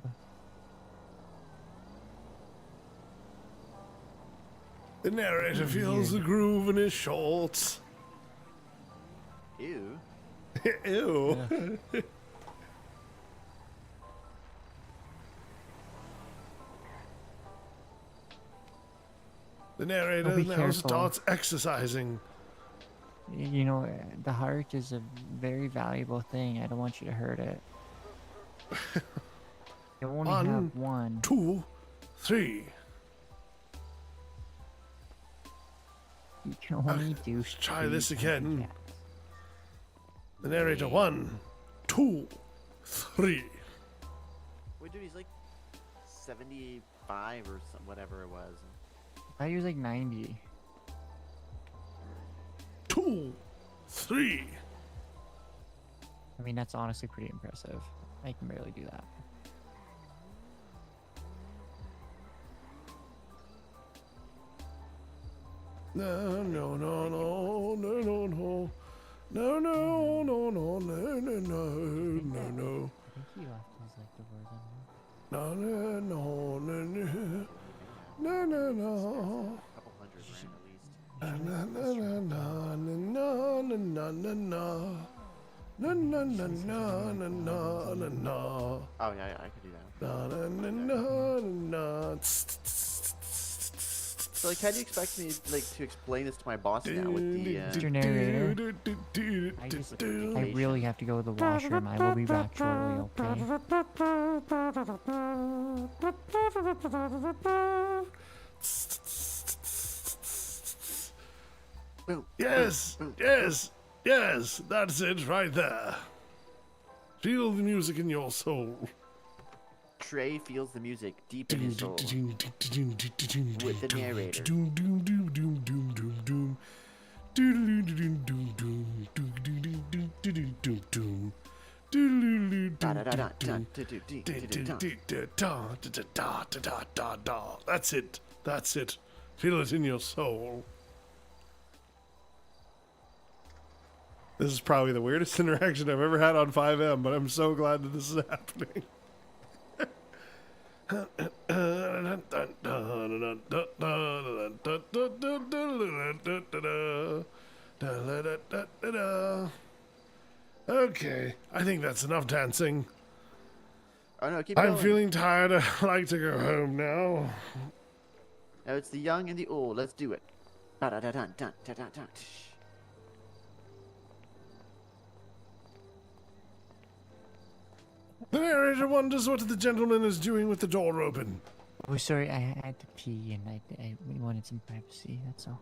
The narrator feels the groove in his shorts. Ew. Ew. The narrator be now careful. starts exercising. You know, the heart is a very valuable thing. I don't want you to hurt it. You only have 1. 2, 3. You can only do Let's try 3 this again. cats. The narrator 1, 2, 3. Wait, dude, he's like 75 or some, whatever it was. I thought he was like 90. 2, 3. I mean, that's honestly pretty impressive. I can barely do that. No, no, no, no, no, no, no. No, no, no, no, no, no, no, no, no. I think he left his like doors on. No, no, no, no, no. No, no, no. Couple hundred grand at least. Na na na na na na na na na. Na na na na na na na na. Oh yeah, I could do that. Na na na na na. So like, how do you expect me to explain this to my boss now with the? Mr. Narrator, I really have to go to the washroom. I will be back shortly, okay? Yes, yes, yes, that's it right there. Feel the music in your soul. Trey feels the music deep in his soul. With the narrator. That's it. That's it. Feel it in your soul. This is probably the weirdest interaction I've ever had on 5M, but I'm so glad that this is happening. Okay, I think that's enough dancing. Oh no, keep I'm going. feeling tired. I'd like to go home now. Now it's the young and the old. Let's do it. Ba-da-da-dun-dun-da-da-dun. The narrator wonders what the gentleman is doing with the door open. Oh, sorry, I had to pee and I wanted some privacy, that's all.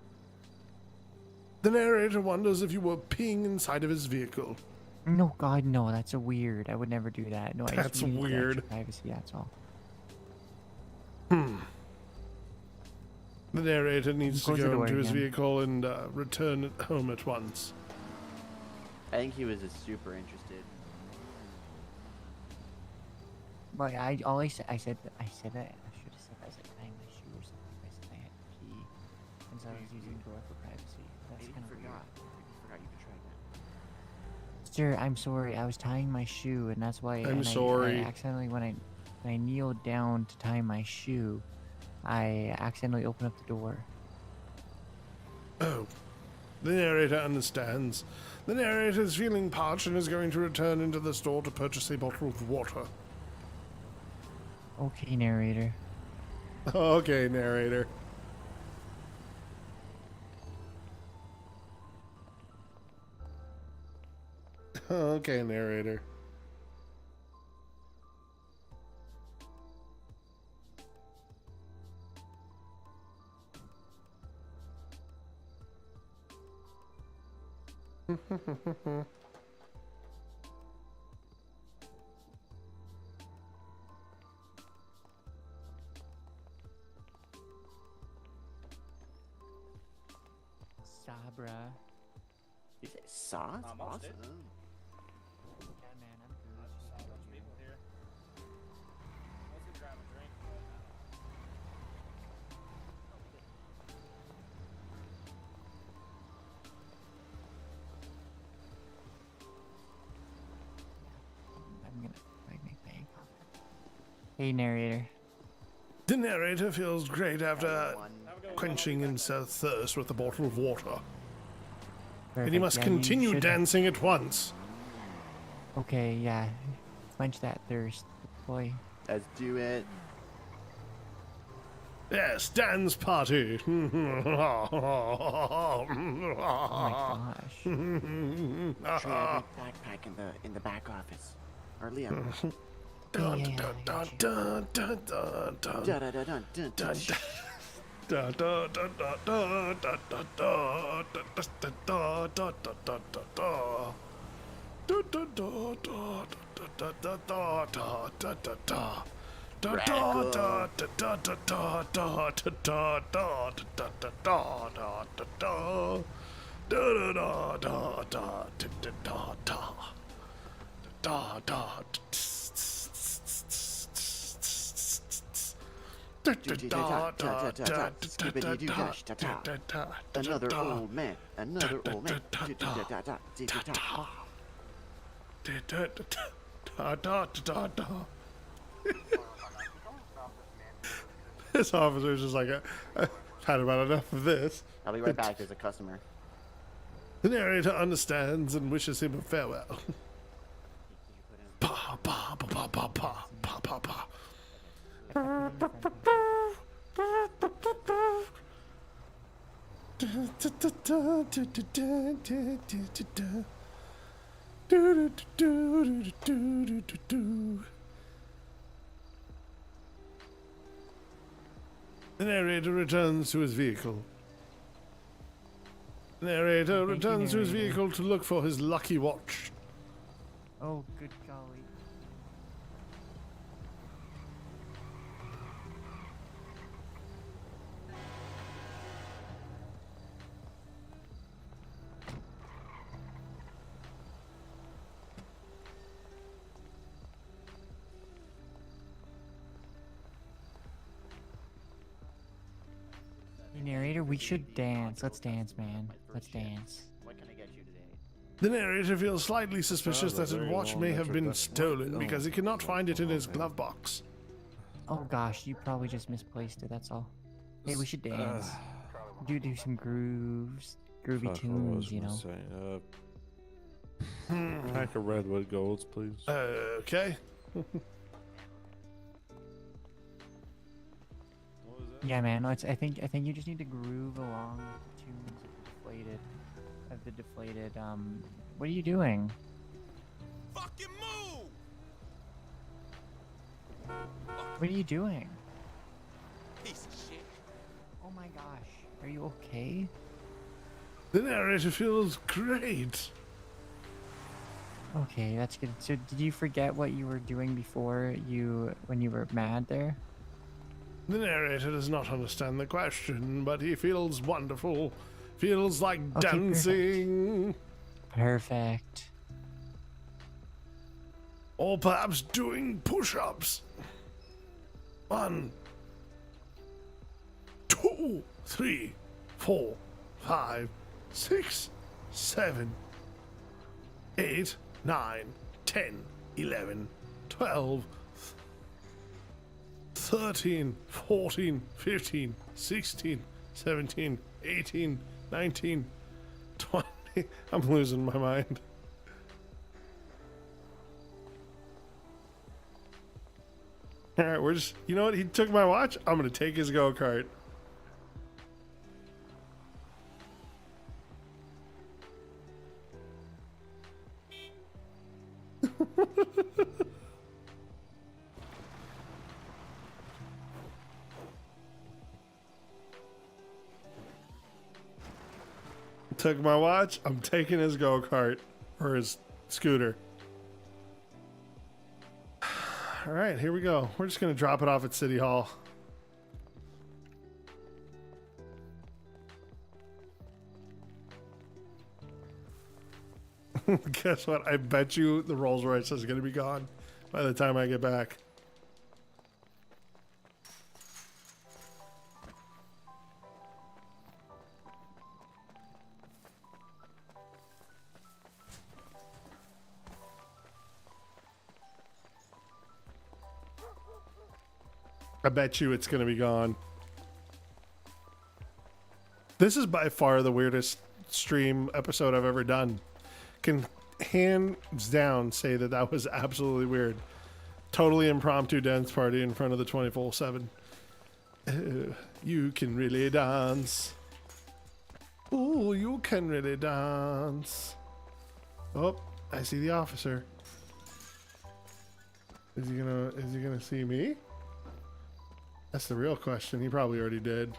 The narrator wonders if you were peeing inside of his vehicle. No, God, no, that's a weird. I would never do that. No, I just That's needed the extra weird. privacy, that's all. The narrator needs to Close the go door into his again. vehicle and return home at once. I think he was just super interested. But I said that I should have said I was like tying my shoe or something. I said I had to pee, and so I was using the door for privacy. That's Maybe kind you of forgot. weird. Maybe you forgot you could try that. Sir, I'm sorry. I was tying my shoe, and that's why. I'm and sorry. I accidentally, when I kneeled down to tie my shoe, I accidentally opened up the door. Oh. The narrator understands. The narrator is feeling parched and is going to return into the store to purchase a bottle of water. Okay, narrator. Okay, narrator. Okay, narrator. Sabra. You say sauce? Almost Awesome. did. Yeah, man, I'm good. Saw a bunch of people here. I was gonna grab a drink, but I'm gonna make my bank on it. Hey, narrator. The narrator feels great after One. quenching himself thirst with a bottle of water. And he Perfect, must yeah, you continue should- dancing at once. Okay, yeah. Quench that thirst, boy. Let's do it. Yes, dance party. Oh my gosh. Trey, I got backpack in the back office. Or Liam. Dun, Yeah, dun, I dun, got dun, dun, dun, dun. Da-da-da-dun-dun-dun. Da, da, da, da, da, da, da, da, da, da, da, da, da, da, da. Da, da, da, da, da, da, da, da, da, da, da. Da, da, da, da, da, da, da, da, da, da, da, da, da, da, da, da, da. Da, da, da, da, da, da, da, da. Da, da, Another old man. Another old man. This officer's just like, I've had about enough of this. I'll be right back. There's a customer. The narrator understands and wishes him a farewell. Pa, pa, pa, pa, pa, pa, pa, pa, pa. The narrator returns to his vehicle. The narrator Thank you, returns to his narrator. vehicle to look for his lucky watch. Oh, good golly. Hey, narrator, we should dance. Let's dance, man. Let's dance. What can I get you today? The narrator feels slightly suspicious that his very watch long may have been introduction. stolen because he cannot find it in his glove box. Oh gosh, you probably just misplaced it, that's all. Hey, we should dance. Do some grooves, groovy Fuck, what was tunes, you I know. saying? Pack of redwood golds, please. Okay. Yeah, man. No, I think you just need to groove along with the tunes of the deflated. What are you doing? Fucking move! What are you doing? Piece of shit. Oh my gosh. Are you okay? The narrator feels great. Okay, that's good. So, did you forget what you were doing before when you were mad there? The narrator does not understand the question, but he feels wonderful. Feels like Okay, dancing. Perfect. Or perhaps doing push-ups. 1, 2, 3, 4, 5, 6, 7, 8, 9, 10, 11, 12, 13, 14, 15, 16, 17, 18, 19, 20. I'm losing my mind. All right, we're just, you know what? He took my watch. I'm going to take his go-kart. Took my watch. I'm taking his go-kart or his scooter. All right, here we go. We're just going to drop it off at City Hall. Guess what? I bet you the Rolls Royce is going to be gone by the time I get back. I bet you it's going to be gone. This is by far the weirdest stream episode I've ever done. Can hands down say that that was absolutely weird. Totally impromptu dance party in front of the 24/7. You can really dance. Ooh, you can really dance. Oh, I see the officer. Is he gonna see me? That's the real question. He probably already did.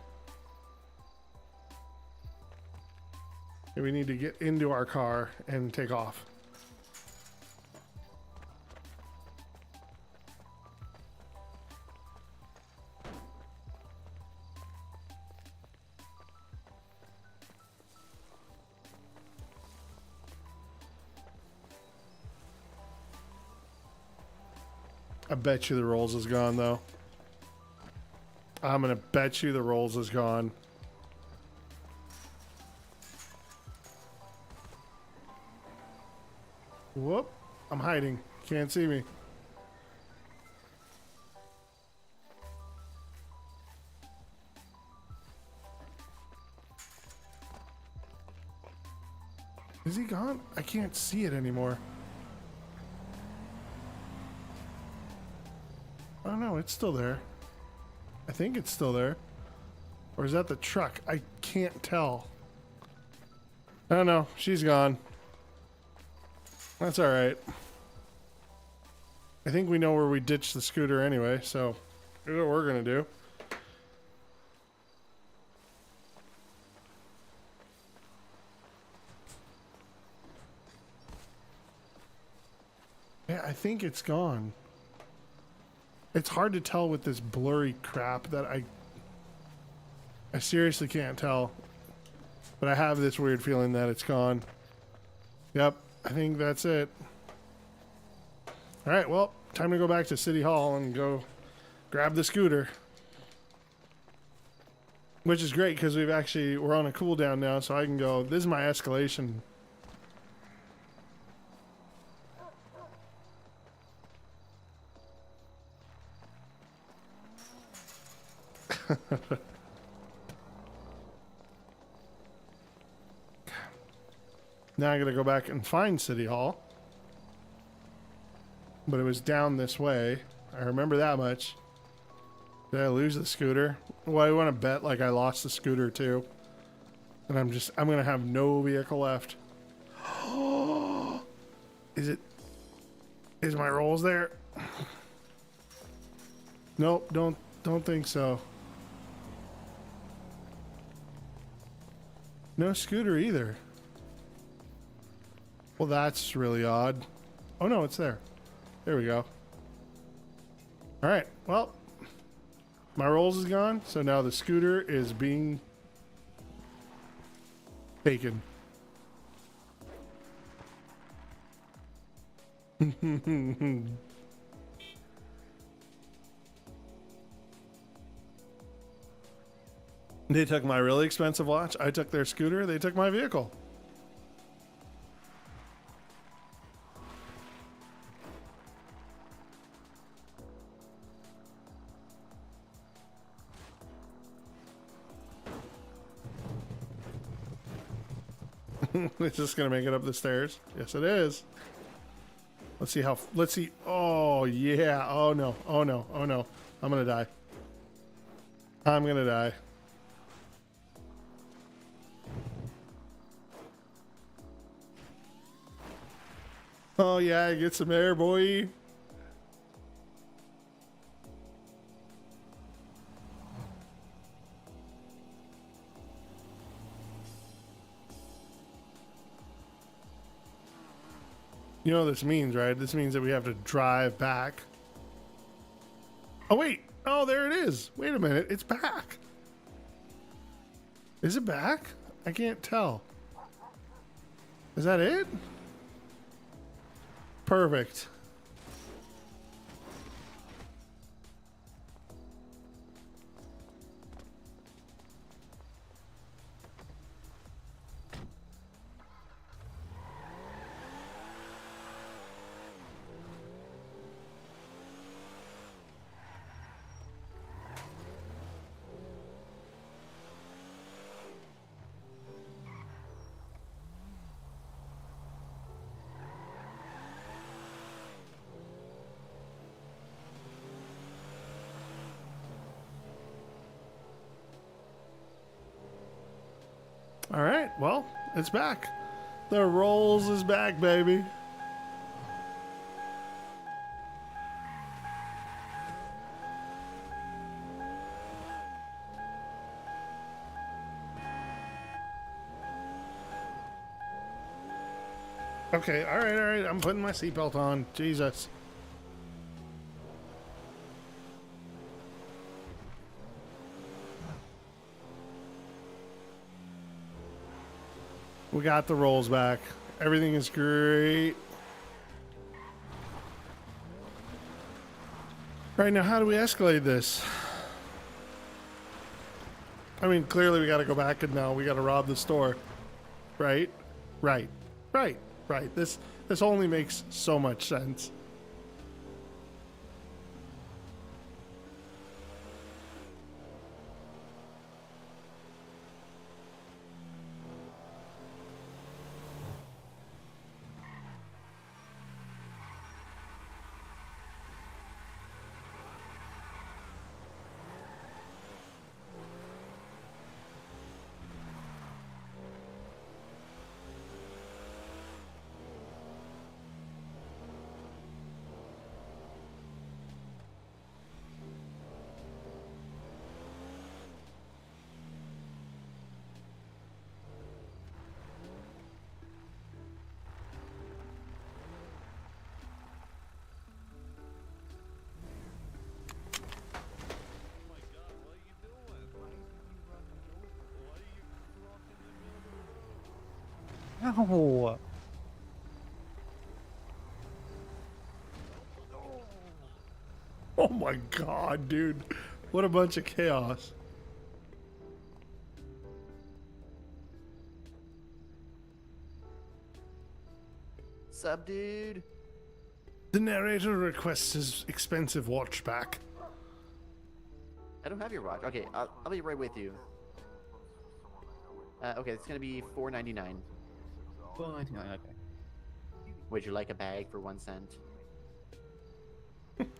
We need to get into our car and take off. I bet you the Rolls is gone, though. I'm gonna bet you the Rolls is gone. Whoop. I'm hiding. Can't see me. Is he gone? I can't see it anymore. Oh no, it's still there. I think it's still there. Or is that the truck? I can't tell. Oh no, she's gone. That's alright. I think we know where we ditched the scooter anyway, so here's what we're gonna do. Yeah, I think it's gone. It's hard to tell with this blurry crap that I seriously can't tell. But I have this weird feeling that it's gone. Yep, I think that's it. Alright, well, time to go back to City Hall and go grab the scooter. Which is great because we're on a cooldown now, so I can go, this is my escalation. Now I gotta go back and find City Hall. But it was down this way. I remember that much. Did I lose the scooter? Well, I want to bet like I lost the scooter too. And I'm gonna have no vehicle left. Is my rolls there? Nope, don't think so. No scooter either. Well, that's really odd. Oh no, it's there. There we go. All right, well, my rolls is gone, so now the scooter is being taken. They took my really expensive watch. I took their scooter. They took my vehicle. It's just gonna make it up the stairs. Yes, it is. Let's see how. Let's see. Oh yeah. Oh no. Oh no. Oh no. I'm gonna die. I'm gonna die. Oh yeah, get some air, boy. You know what this means, right? This means that we have to drive back. Oh, wait. Oh, there it is. Wait a minute. It's back. Is it back? I can't tell. Is that it? Perfect. All right, well, it's back. The rolls is back, baby. Okay, all right. I'm putting my seatbelt on. Jesus. We got the rolls back. Everything is great. Right now, how do we escalate this? I mean, clearly we got to go back and now we got to rob the store. Right? Right. This only makes so much sense. No. Oh my god, dude. What a bunch of chaos. Sup, dude? The narrator requests his expensive watch back. I don't have your watch. Okay, I'll be right with you. Okay, it's gonna be $4.99. $4.99. Okay. Would you like a bag for 1 cent?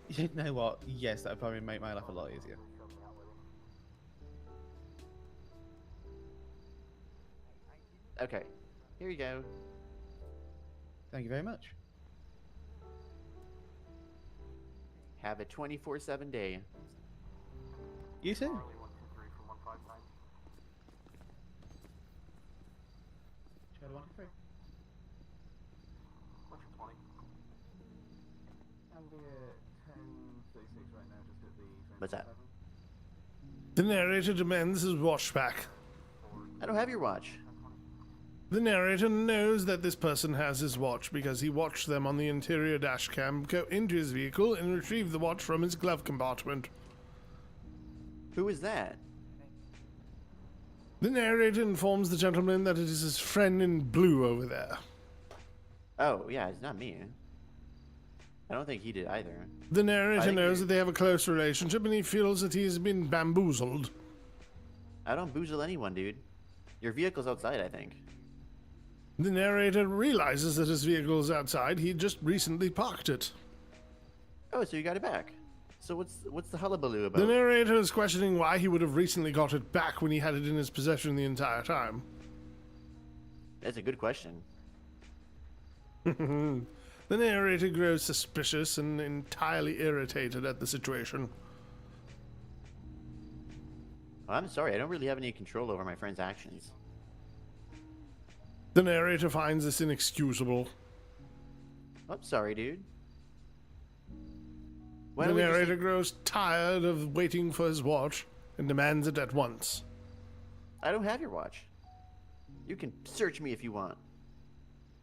You know what? Yes, that would probably make my life a lot easier. Okay. Here you go. Thank you very much. Have a 24/7 day. You too. Charlie 123 from 159. Charlie 123. What's your 20? And we're at 10:36 right now, just at the. What's that? The narrator demands his watch back. I don't have your watch. The narrator knows that this person has his watch because he watched them on the interior dashcam go into his vehicle and retrieve the watch from his glove compartment. Who is that? The narrator informs the gentleman that it is his friend in blue over there. Oh, yeah, it's not me. I don't think he did either. The I narrator think knows you- that they have a close relationship and he feels that he has been bamboozled. I don't boozle anyone, dude. Your vehicle's outside, I think. The narrator realizes that his vehicle is outside. He just recently parked it. Oh, so you got it back. So what's the hullabaloo about? The narrator is questioning why he would have recently got it back when he had it in his possession the entire time. That's a good question. The narrator grows suspicious and entirely irritated at the situation. Well, I'm sorry, I don't really have any control over my friend's actions. The narrator finds this inexcusable. I'm sorry, dude. The don't we just narrator grows tired of waiting for his watch and demands it at once. I don't have your watch. You can search me if you want.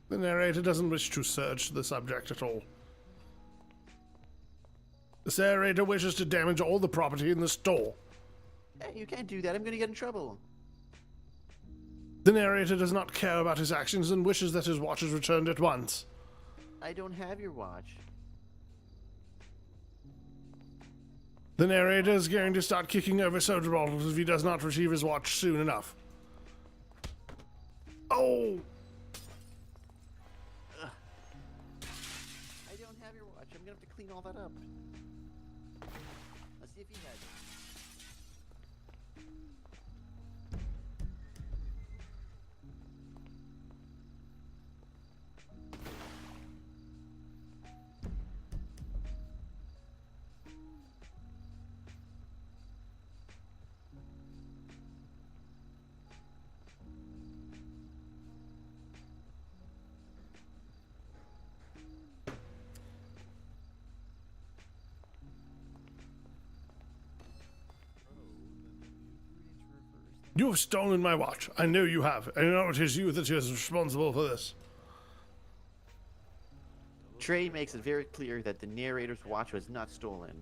The narrator doesn't wish to search the subject at all. The narrator wishes to damage all the property in the store. Hey, you can't do that. I'm gonna get in trouble. The narrator does not care about his actions and wishes that his watch is returned at once. I don't have your watch. The narrator is going to start kicking over soda bottles if he does not retrieve his watch soon enough. Oh! I don't have your watch. I'm gonna have to clean all that up. Let's see if he has it. You have stolen my watch. I know you have. I know it is you that is responsible for this. Trey makes it very clear that the narrator's watch was not stolen.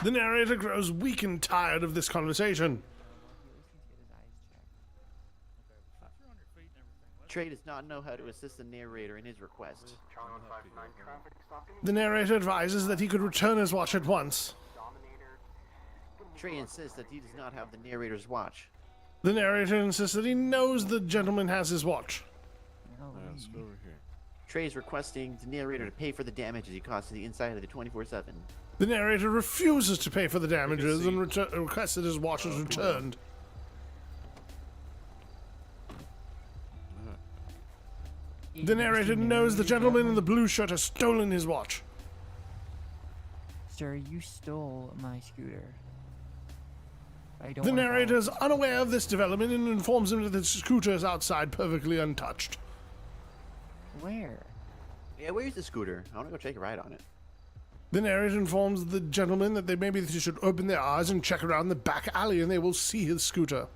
The narrator grows weak and tired of this conversation. Trey does not know how to assist the narrator in his request. Charlie 159 traffic stopping. The narrator advises that he could return his watch at once. Dominator. Trey insists that he does not have the narrator's watch. The narrator insists that he knows the gentleman has his watch. Let's go over here. Trey is requesting the narrator to pay for the damages he caused to the inside of the 24/7. The narrator refuses to pay for the damages and requests that his watch is returned. The narrator knows the gentleman in the blue shirt has stolen his watch. Sir, you stole my scooter. I don't The wanna narrator is follow- unaware of this development and informs him that the scooter is outside perfectly untouched. Where? Yeah, where's the scooter? I want to go take a ride on it. The narrator informs the gentleman that they should open their eyes and check around the back alley and they will see his scooter.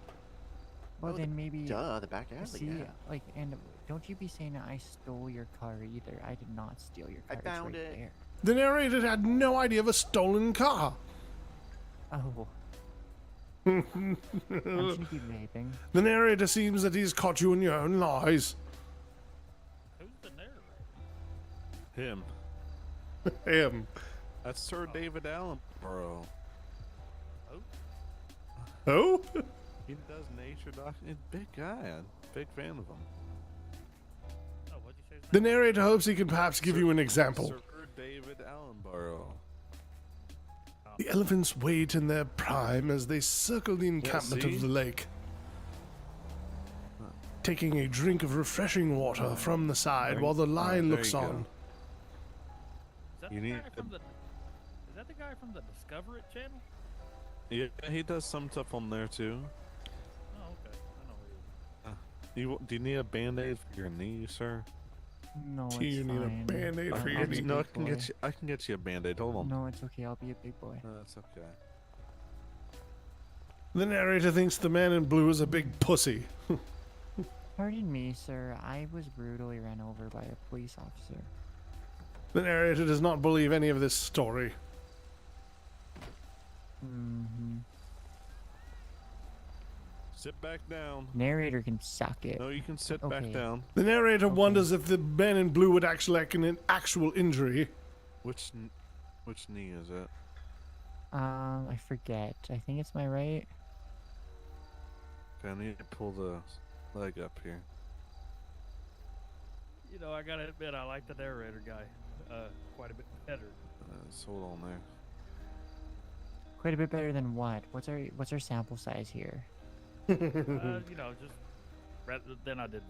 Well, Oh, then maybe. Duh, the back alley. See, Yeah. like, and don't you be saying that I stole your car either. I did not steal your I car. found it's right it. there. The narrator had no idea of a stolen car. Oh. I'm sneaky vaping. The narrator seems that he's caught you in your own lies. Who's the narrator? Him. Him. That's Sir David Attenborough. Who? He does nature doc. He's a big guy. I'm a big fan of him. Oh, what'd you say? His The name? narrator hopes he can perhaps give you an example. Sir David Attenborough. The elephants wait in their prime as they circle the encampment see? of the lake. taking a drink of refreshing water from the side while the line there looks you go. on. Is that You the need guy from the? Is that the guy from the Discover It channel? Yeah, he does some stuff on there too. Oh, okay. I know who he is. Do you need a band-aid for your knee, sir? No, Do you it's need a fine. band-aid for I'll your be a knee? No, I big can boy. get you. I can get you a band-aid. Hold on. No, it's okay. I'll be a big boy. No, that's okay. The narrator thinks the man in blue is a big pussy. Pardon me, sir. I was brutally ran over by a police officer. The narrator does not believe any of this story. Mm-hmm. Sit back down. Narrator can suck it. No, you can sit Okay. back down. The narrator wonders if the man in blue would actually like an actual injury. Which knee is it? I forget. I think it's my right. Okay, I need to pull the leg up here. You know, I gotta admit, I like the narrator guy quite a bit better. So hold on there. Quite a bit better than what? What's our sample size here? You know, just rather than I did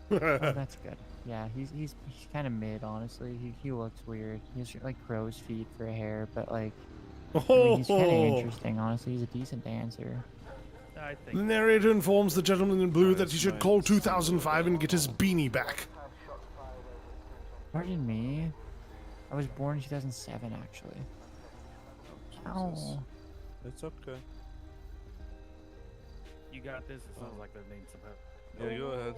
before. Oh, that's good. Yeah, he's kind of mid, honestly. He looks weird. He has like crow's feet for hair, but like, I mean, he's kind of interesting. Honestly, he's a decent dancer. I The think. narrator informs the gentleman in blue that he should call 2005 and get his beanie back. Pardon me. I was born in 2007, actually. Ow. It's okay. You got this. It sounds like they need some help. Yeah, go ahead.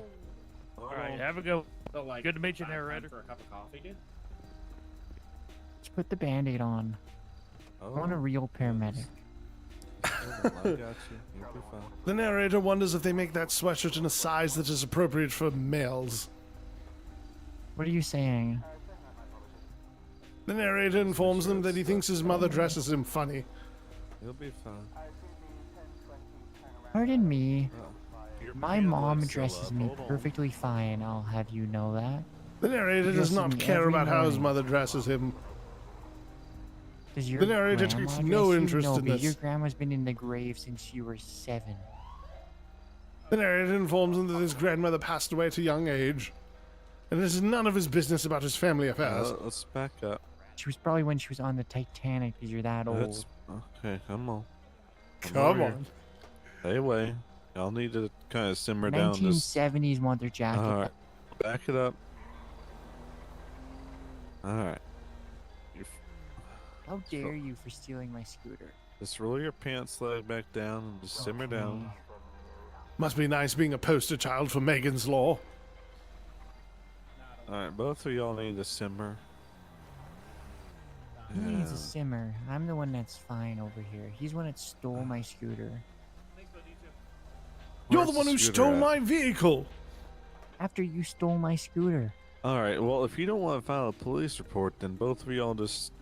All right, have a go. So, like, Good to meet you, time narrator. for a cup of coffee, dude? Let's put the band-aid on. I want a real paramedic. Hold on, I got you. You'll be fine. The narrator wonders if they make that sweatshirt in a size that is appropriate for males. What are you saying? The narrator informs them that he thinks his mother dresses him funny. You'll be fine. Pardon me. Your My pants mom look still dresses up. me Hold on. perfectly fine. I'll have you know that. The narrator does Dresses not me care every about how his morning. mother dresses him. Does your The narrator grandma takes dress no you? interest No, in because this. your grandma's been in the grave since you were 7. The narrator informs him that his grandmother passed away at a young age, and it is none of his business about his family affairs. Let's back up. She was probably when she was on the Titanic, because you're that old. Let's, okay, come on. Come over on. here. Stay away. Y'all need to kind of simmer down. This. 1970s mother jacket. All right, back it up. All right. How dare you for stealing my scooter? Just roll your pants leg back down and just simmer down. Must be nice being a poster child for Megan's Law. All right, both of y'all need to simmer. He needs a simmer. I'm the one that's fine over here. He's the one that stole my scooter. You're Where's the one who scooter stole at? my vehicle. After you stole my scooter. All right. Well, if you don't want to file a police report, then both of y'all just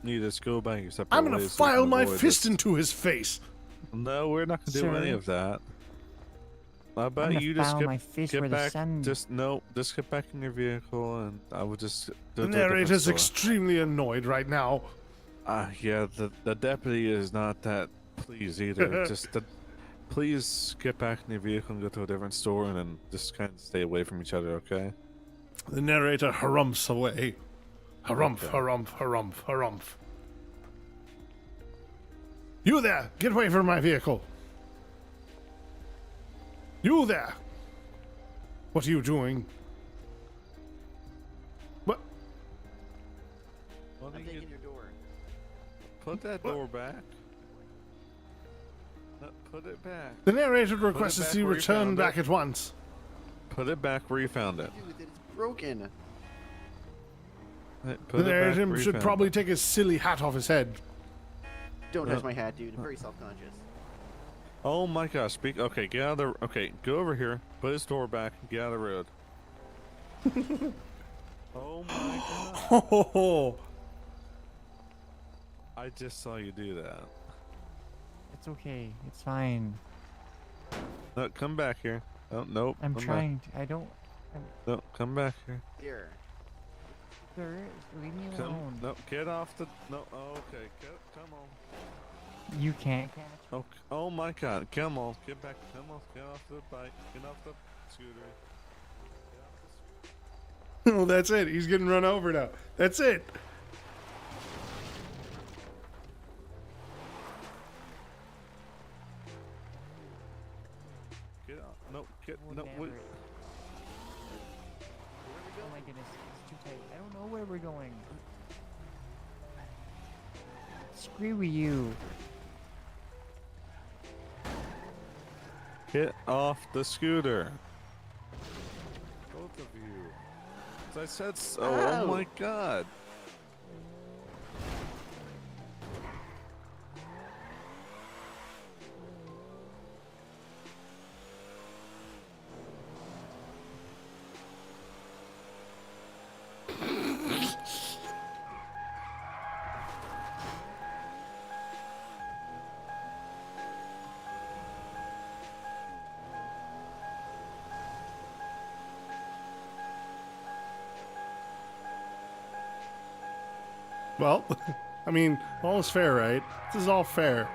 need to go back your separate I'm gonna ways so we file can my avoid fist this. into his face. No, we're not gonna do any Sir. of that. How about gonna you just file get, my fist get where the back? sun- Just get back in your vehicle, and I would just. The go to a different narrator's store. extremely annoyed right now. Yeah, the deputy is not that pleased either. Please get back in your vehicle and go to a different store, and then just kind of stay away from each other, okay? The narrator harumphs away. Harumph, Okay. harumph, harumph, harumph. You there! Get away from my vehicle! You there! What are you doing? What? What are I'm you taking your door. Put that door back. No, put it back. The narrator requests to back see where you return found back it. at once. Put it back where you found it. Dude, it's broken. Hey, The put it back narrator where you should found probably it. take his silly hat off his head. Don't touch my hat, dude. I'm very self-conscious. Oh my gosh! Okay, get out of the. Okay, go over here. Put his door back. Get out of the road. Oh my god! Ho ho ho! I just saw you do that. It's okay. It's fine. No, come back here. Oh, nope. I'm come trying. I don't. Back. No, come back here. Here. Sir, leave me Come. alone. No, get off the. No. Oh, okay. Come on. You can't catch. Oh, oh my god! Come on. Get back. Come on. Get off the bike. Get off the. Scooter. Oh, that's it. He's getting run over now. That's it. Get out. No, get We'll no. never- Wait. Oh my goodness, it's too tight. I don't know where we're going. Screw you. Get off the scooter. Both of you. As I said so. Oh my god. Well, I mean, all is fair, right? This is all fair.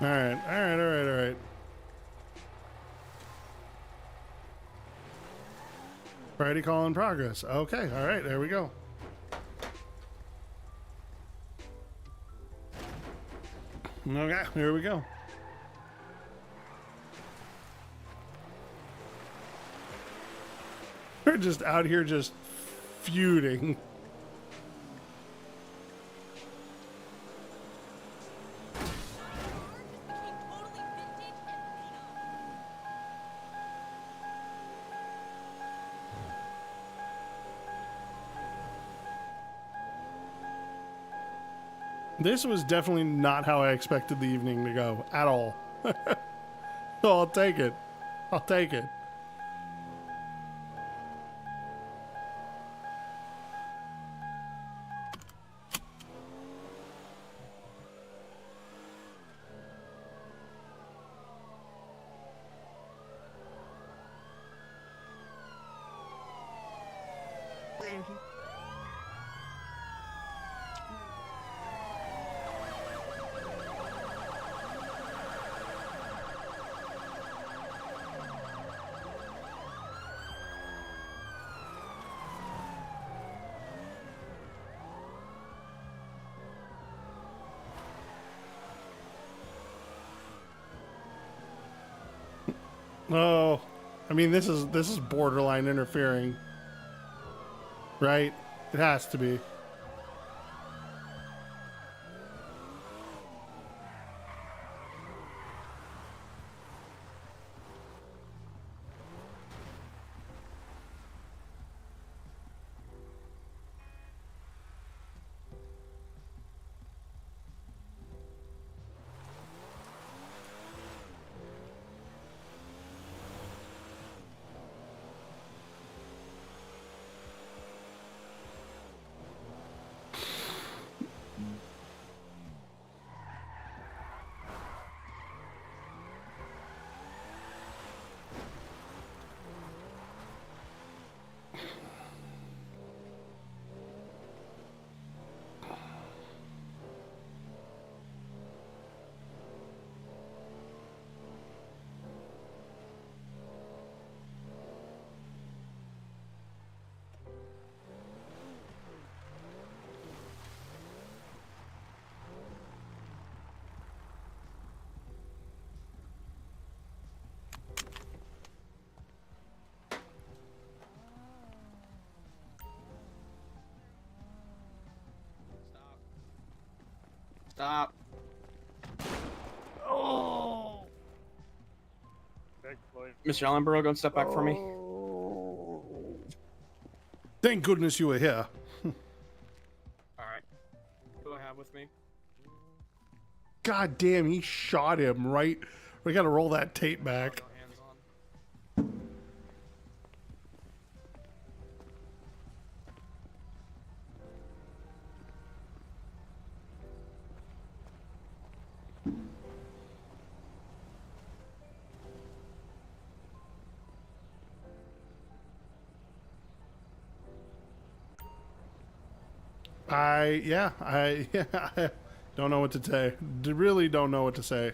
All right. Friday call in progress. Okay, all right, there we go. Okay, here we go. We're just out here just feuding. This was definitely not how I expected the evening to go at all. So I'll take it. I'll take it. Oh, I mean, this is borderline interfering, right? It has to be. Stop. Oh. Mr. Ellenborough, go and step back for me. Thank goodness you were here. Alright. Who do I have with me? God damn, he shot him right. We gotta roll that tape back. No hands on. Yeah, I don't know what to say. Really don't know what to say.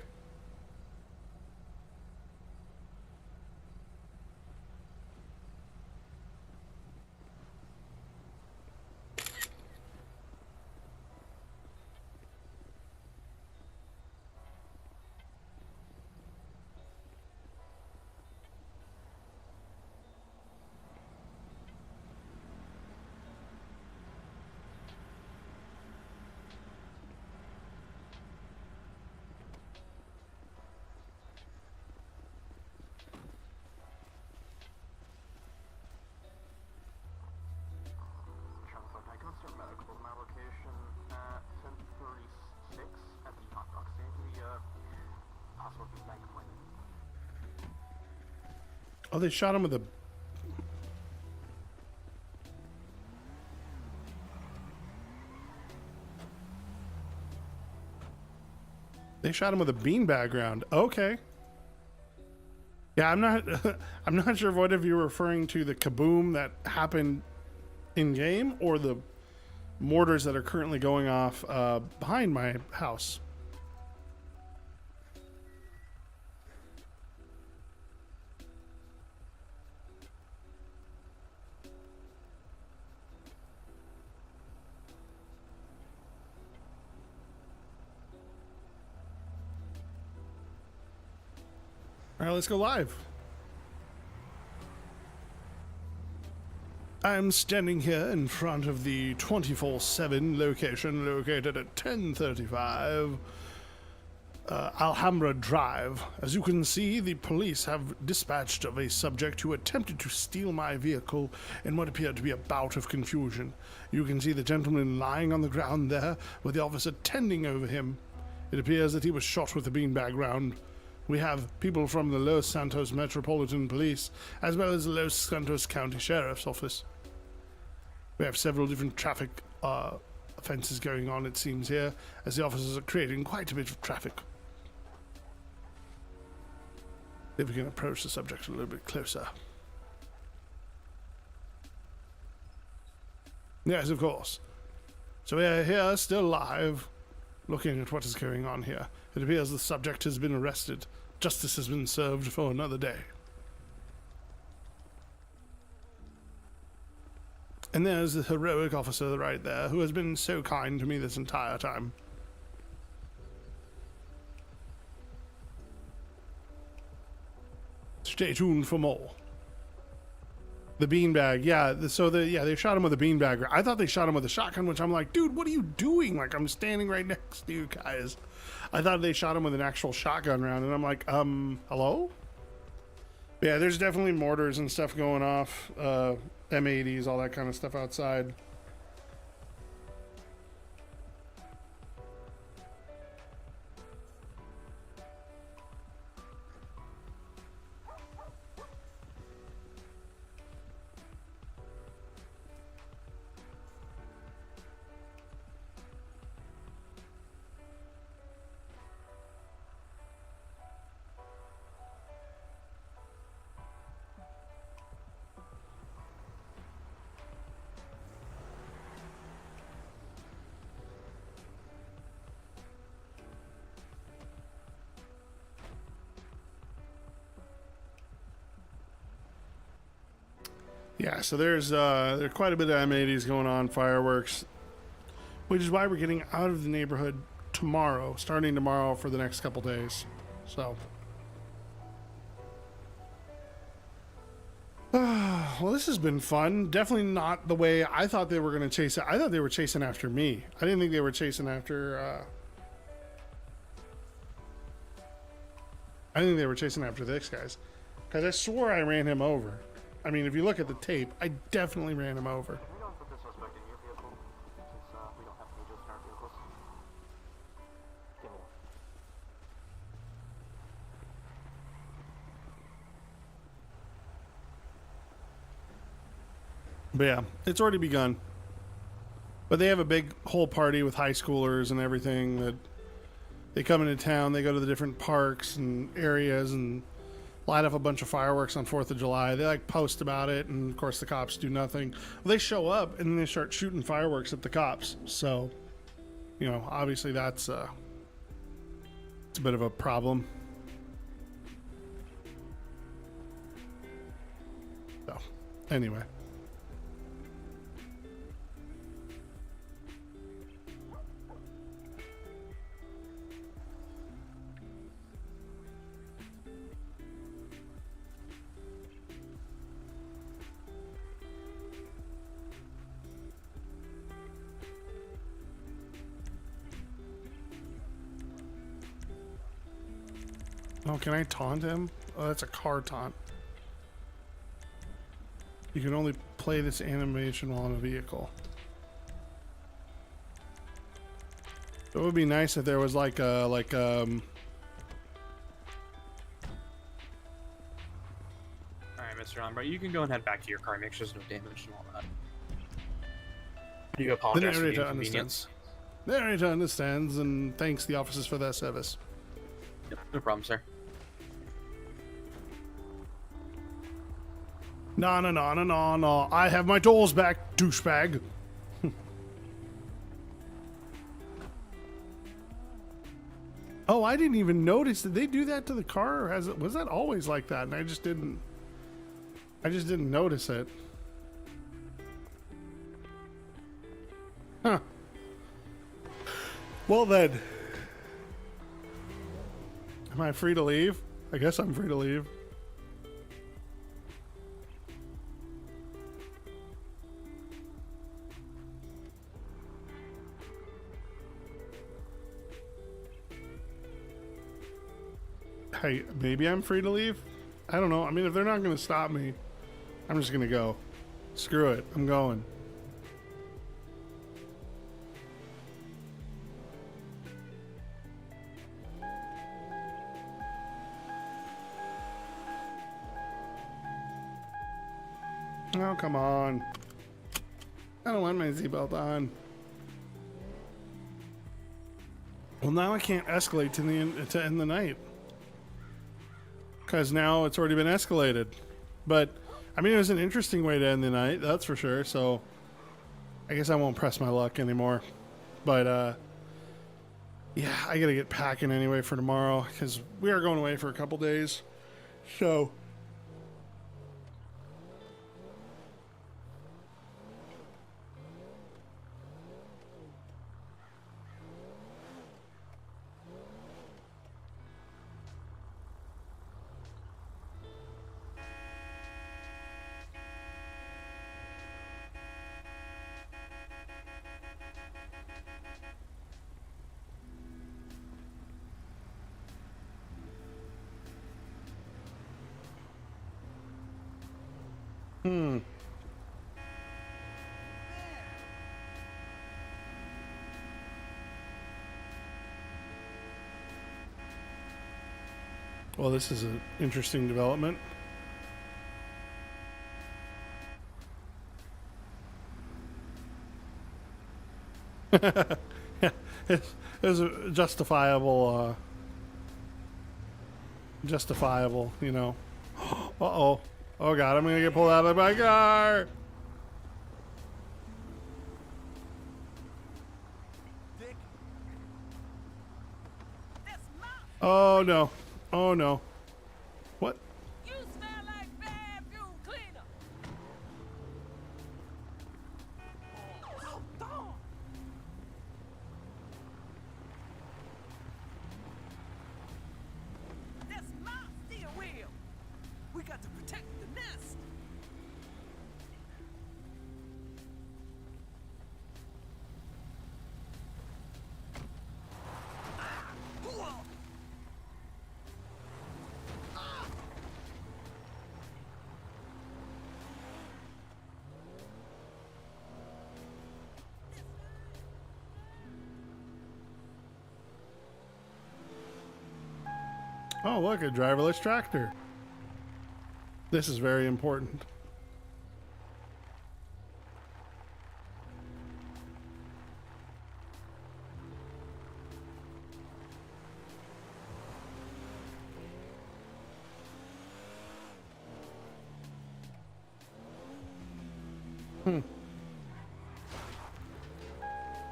I go start medical at my location at 10:36 at the hot box station. The hospital bank appointment. Oh, they shot him with a... They shot him with a beanbag round. Okay. Yeah, I'm not I'm not sure what if you're referring to the kaboom that happened in game or the mortars that are currently going off behind my house. All right, let's go live. I'm standing here in front of the 24/7 location located at 1035 Alhambra Drive. As you can see, the police have dispatched of a subject who attempted to steal my vehicle in what appeared to be a bout of confusion. You can see the gentleman lying on the ground there with the officer tending over him. It appears that he was shot with a beanbag round. We have people from the Los Santos Metropolitan Police as well as the Los Santos County Sheriff's Office. We have several different traffic offenses going on, it seems, here, as the officers are creating quite a bit of traffic. If we can approach the subject a little bit closer. Yes, of course. So we are here, still live, looking at what is going on here. It appears the subject has been arrested. Justice has been served for another day. And there's the heroic officer right there who has been so kind to me this entire time. Stay tuned for more. The beanbag, yeah. So they shot him with a beanbag. I thought they shot him with a shotgun, which I'm like, dude, what are you doing? Like, I'm standing right next to you guys. I thought they shot him with an actual shotgun round, and I'm like, hello? Yeah, there's definitely mortars and stuff going off. M80s, all that kind of stuff outside. Yeah, so there's quite a bit of M80s going on, fireworks, which is why we're getting out of the neighborhood tomorrow, starting tomorrow for the next couple days. So, well, this has been fun. Definitely not the way I thought they were going to chase it. I thought they were chasing after me. I didn't think they were chasing after. I think they were chasing after this guys, because I swore I ran him over. I mean, if you look at the tape, I definitely ran him over. We don't put the suspect in your vehicle, since we don't have angels in our vehicles. Give me one. But yeah, it's already begun. But they have a big whole party with high schoolers and everything. That they come into town, they go to the different parks and areas, and light up a bunch of fireworks on 4th of July. They like post about it, and of course the cops do nothing. Well, they show up and then they start shooting fireworks at the cops. So, you know, obviously that's it's a bit of a problem. So, anyway. Oh, can I taunt him? Oh, that's a car taunt. You can only play this animation while in a vehicle. It would be nice if there was like a, Alright, Mr. Albright, you can go and head back to your car, make sure there's no damage and all that. You The apologize for the narrator inconvenience. understands. The narrator understands and thanks the officers for their service. Yep, no problem, sir. No, no, no, no, no, no. I have my tools back, douchebag. Oh, I didn't even notice. Did they do that to the car? Or was that always like that? And I just didn't notice it. Huh. Well then. Am I free to leave? I guess I'm free to leave. Hey, maybe I'm free to leave? I don't know. I mean, if they're not going to stop me, I'm just going to go. Screw it. I'm going. Oh, come on. I don't want my seatbelt on. Well, now I can't escalate to end the night. Because now it's already been escalated. But, I mean, it was an interesting way to end the night, that's for sure. So, I guess I won't press my luck anymore. But, yeah, I gotta get packing anyway for tomorrow. Because we are going away for a couple days. So... Well, this is an interesting development. Yeah, it's a justifiable, you know. Uh-oh. Oh, God, I'm going to get pulled out of my car. Oh, no. Oh, no. What? You smell like bathroom cleaner. Oh, darn. That's my steering wheel. We got to protect the nest. Oh, look, a driverless tractor. This is very important.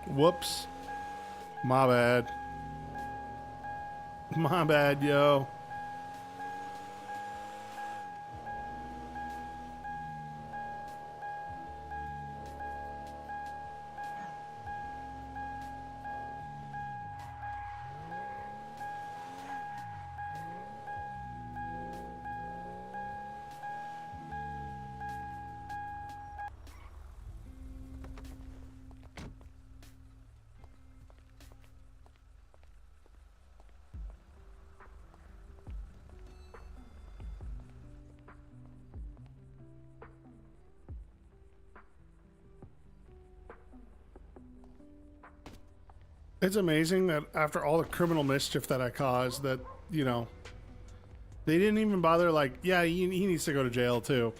Whoops. My bad. My bad, yo. It's amazing that after all the criminal mischief that I caused, that, you know, they didn't even bother, like, yeah, he needs to go to jail too.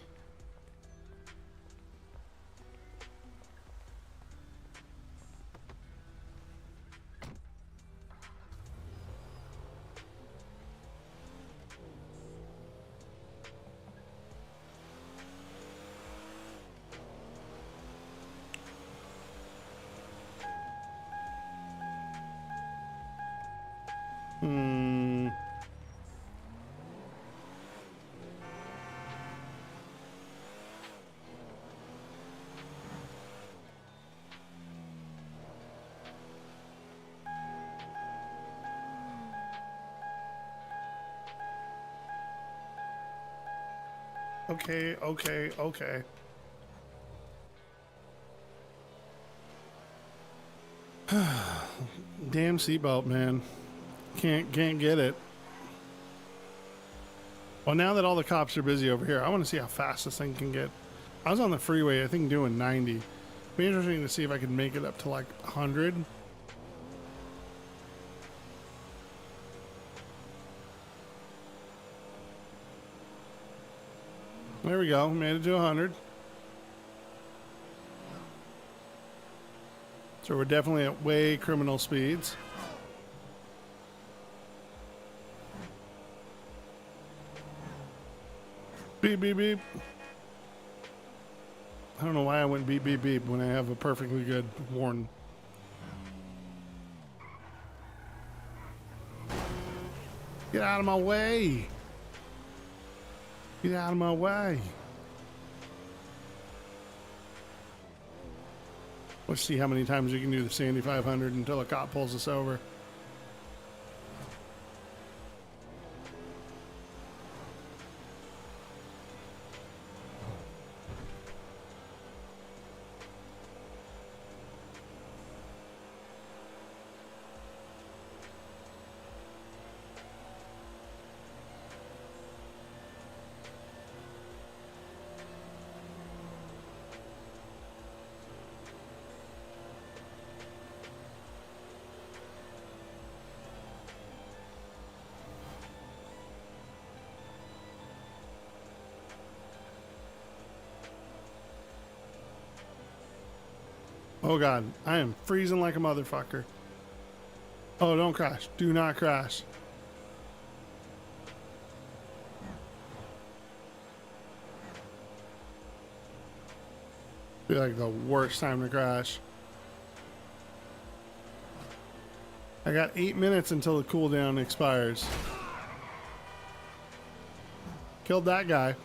Hmm. Okay, okay, okay. Damn seatbelt, man. Can't get it. Well, now that all the cops are busy over here, I want to see how fast this thing can get. I was on the freeway, I think, doing 90. Be interesting to see if I can make it up to like 100. There we go. Made it to 100. So we're definitely at way criminal speeds. Beep, beep, beep. I don't know why I went beep, beep, beep when I have a perfectly good warn. Get out of my way. Get out of my way. Let's see how many times we can do the Sandy 500 until a cop pulls us over. Oh God, I am freezing like a motherfucker. Oh, don't crash. Do not crash. Be like the worst time to crash. I got 8 minutes until the cooldown expires. Killed that guy.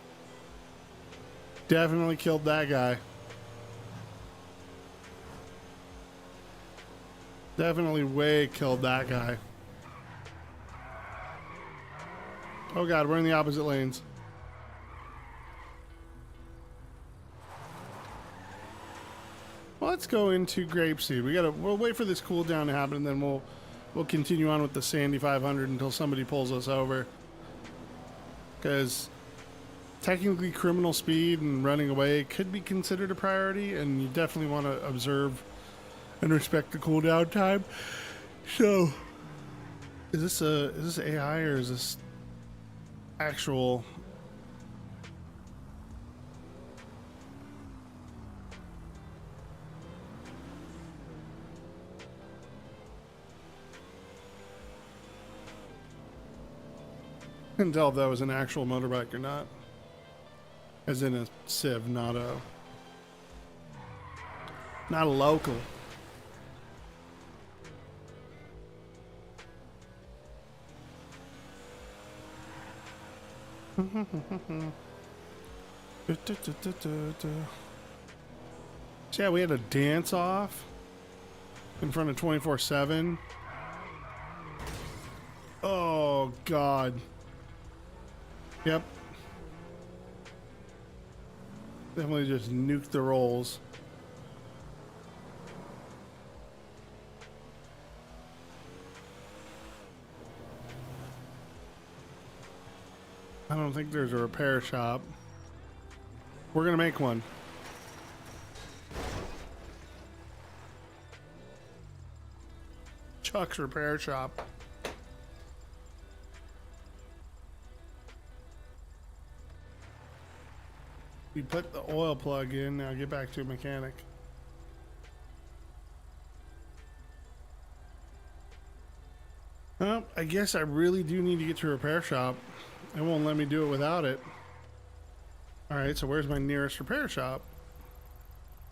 Definitely killed that guy. Definitely way killed that guy. Oh God, we're in the opposite lanes. Well, let's go into Grapeseed. We'll wait for this cooldown to happen, and then we'll continue on with the Sandy 500 until somebody pulls us over. Because technically criminal speed and running away could be considered a priority, and you definitely want to observe and respect the cooldown time. So, is this AI or is this actual? I couldn't tell if that was an actual motorbike or not. As in a Civ, not a Not a local. So yeah, we had a dance off in front of 24/7. Oh God. Yep. Definitely just nuked the rolls. I don't think there's a repair shop. We're gonna make one. Chuck's repair shop. We put the oil plug in. Now get back to a mechanic. Well, I guess I really do need to get to a repair shop. It won't let me do it without it. Alright, so where's my nearest repair shop?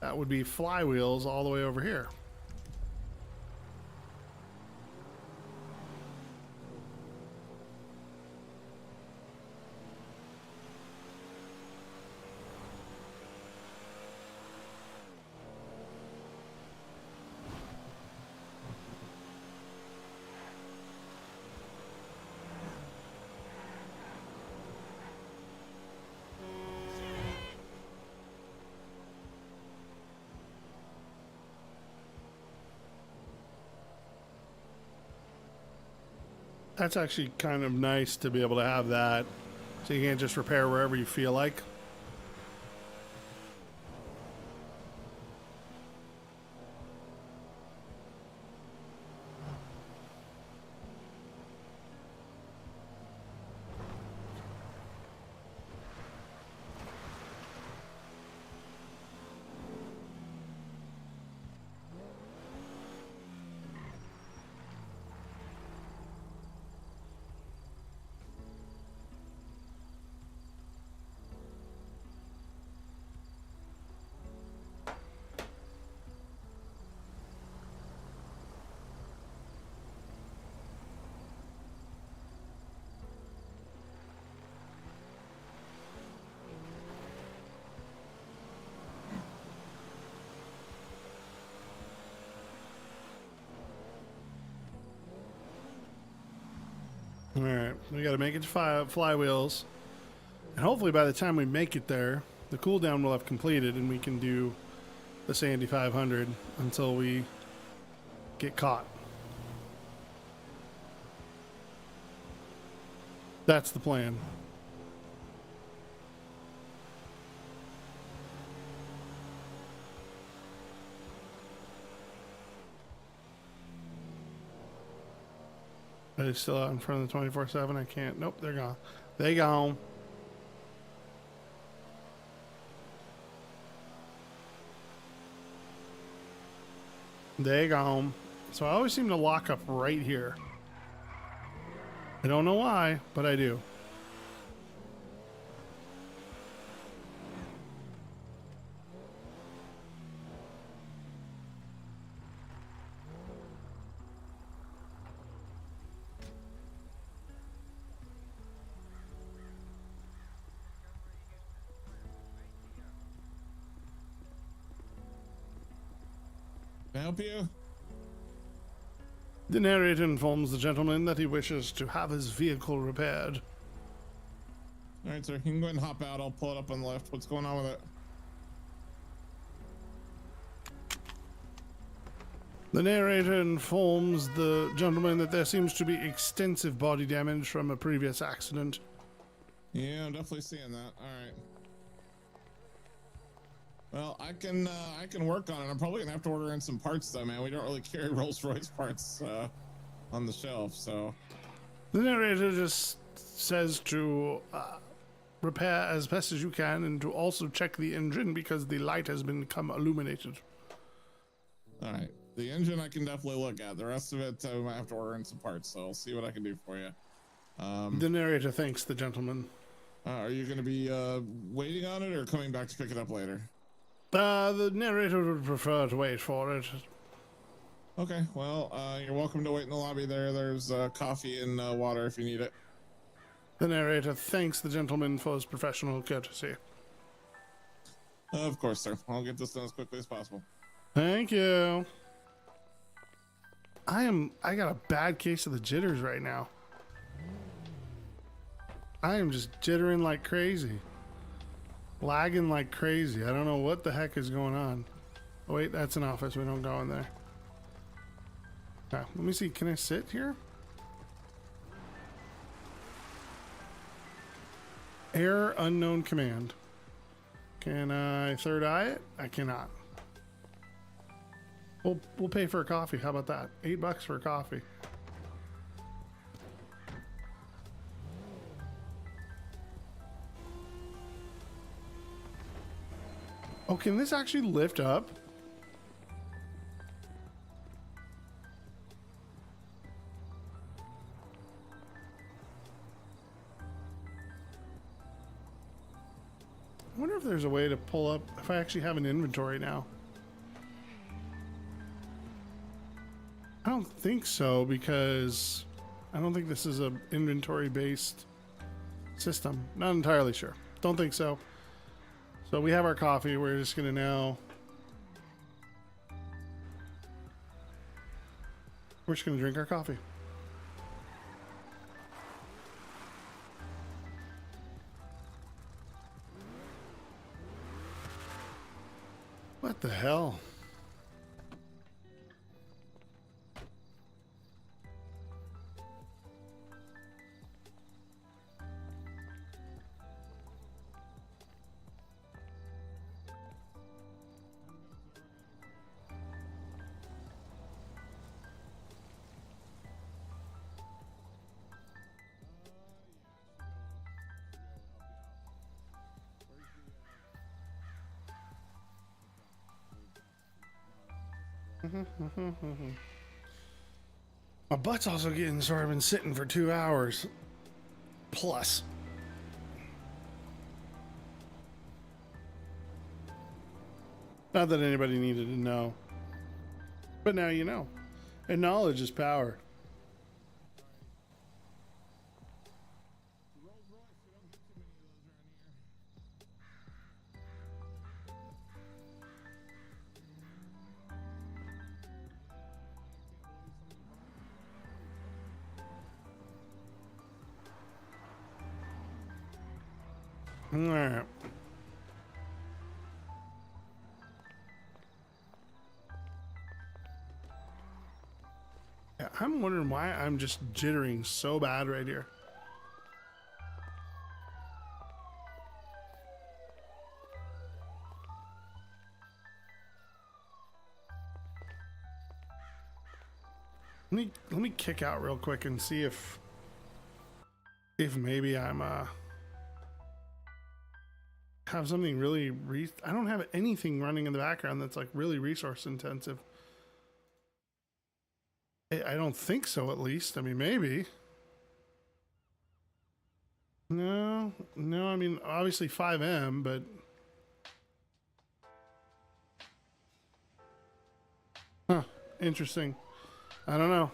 That would be Flywheels all the way over here. That's actually kind of nice to be able to have that. So you can't just repair wherever you feel like. Alright, we gotta make it to Flywheels. And hopefully by the time we make it there, the cooldown will have completed and we can do the Sandy 500 until we get caught. That's the plan. Are they still out in front of the 24/7? I can't. Nope, they're gone. They gone. They gone. So I always seem to lock up right here. I don't know why, but I do. Can I help you? The narrator informs the gentleman that he wishes to have his vehicle repaired. All right, sir. You can go ahead and hop out. I'll pull it up on the left. What's going on with it? The narrator informs the gentleman that there seems to be extensive body damage from a previous accident. Yeah, I'm definitely seeing that. All right. Well, I can work on it. I'm probably gonna have to order in some parts though, man. We don't really carry Rolls-Royce parts on the shelf, so. The narrator just says to repair as best as you can and to also check the engine because the light has become illuminated. All right. The engine I can definitely look at. The rest of it, I might have to order in some parts, so I'll see what I can do for you. The narrator thanks the gentleman. Are you going to be waiting on it or coming back to pick it up later? The narrator would prefer to wait for it. Okay, well, you're welcome to wait in the lobby there. There's coffee and water if you need it. The narrator thanks the gentleman for his professional courtesy. Of course, sir. I'll get this done as quickly as possible. Thank you. I got a bad case of the jitters right now. I am just jittering like crazy. Lagging like crazy. I don't know what the heck is going on. Oh, wait, that's an office. We don't go in there. Let me see. Can I sit here? Error unknown command. Can I third eye it? I cannot. We'll pay for a coffee. How about that? $8 for a coffee. Oh, can this actually lift up? I wonder if there's a way to pull up if I actually have an inventory now. I don't think so, because I don't think this is a inventory based system. Not entirely sure. Don't think so. So we have our coffee. We're just gonna now. We're just gonna drink our coffee. What the hell? My butt's also getting sore. I've been sitting for 2 hours plus. Not that anybody needed to know, but now you know. And knowledge is power. All right. Yeah, I'm wondering why I'm just jittering so bad right here. Let me kick out real quick and see if maybe I'm have something really I don't have anything running in the background that's like really resource intensive. I don't think so, at least. I mean, maybe. No, I mean, obviously 5M, but huh, interesting. I don't know.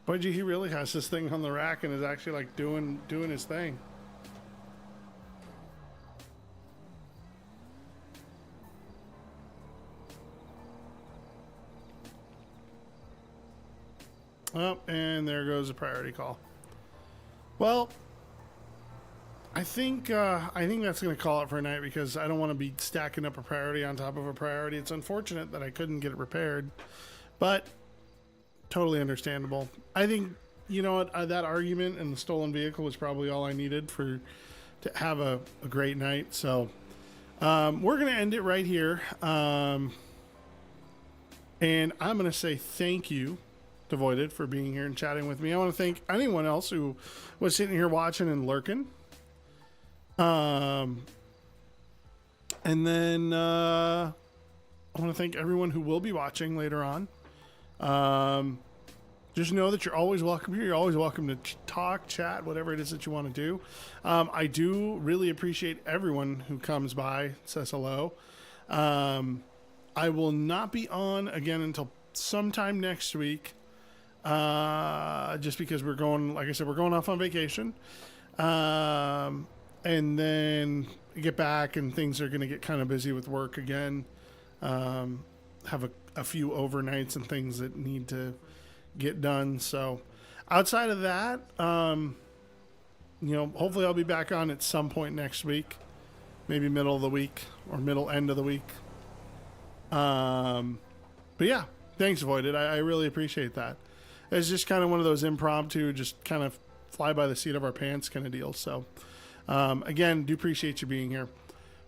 But he really has this thing on the rack and is actually like doing his thing. Oh, and there goes a priority call. Well, I think that's going to call it for a night, because I don't want to be stacking up a priority on top of a priority. It's unfortunate that I couldn't get it repaired, but totally understandable. I think, you know what, that argument and the stolen vehicle was probably all I needed to have a great night. So we're going to end it right here. And I'm going to say thank you to Voided for being here and chatting with me. I want to thank anyone else who was sitting here watching and lurking. And then I want to thank everyone who will be watching later on. just know that you're always welcome here. You're always welcome to talk, chat, whatever it is that you want to do. I do really appreciate everyone who comes by, says hello. I will not be on again until sometime next week, just because we're going, like I said, we're going off on vacation. And then get back and things are going to get kind of busy with work again. Have a few overnights and things that need to get done. So outside of that, hopefully I'll be back on at some point next week, maybe middle of the week or middle end of the week. But yeah, thanks, Voided. I really appreciate that. It's just kind of one of those impromptu, just kind of fly by the seat of our pants kind of deals. So, again, do appreciate you being here.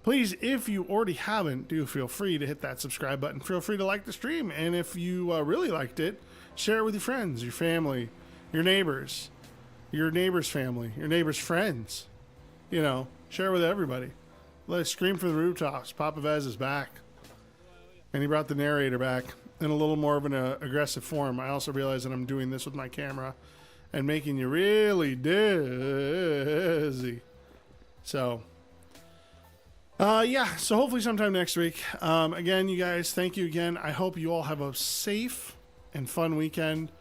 Please, if you already haven't, do feel free to hit that subscribe button. Feel free to like the stream. And if you really liked it, share it with your friends, your family, your neighbors' family, your neighbors' friends. Share it with everybody. Let's scream for the rooftops. Papa Vez is back. And he brought the narrator back in a little more of an aggressive form. I also realize that I'm doing this with my camera and making you really dizzy. So, so hopefully sometime next week. Again, you guys, thank you again. I hope you all have a safe and fun weekend.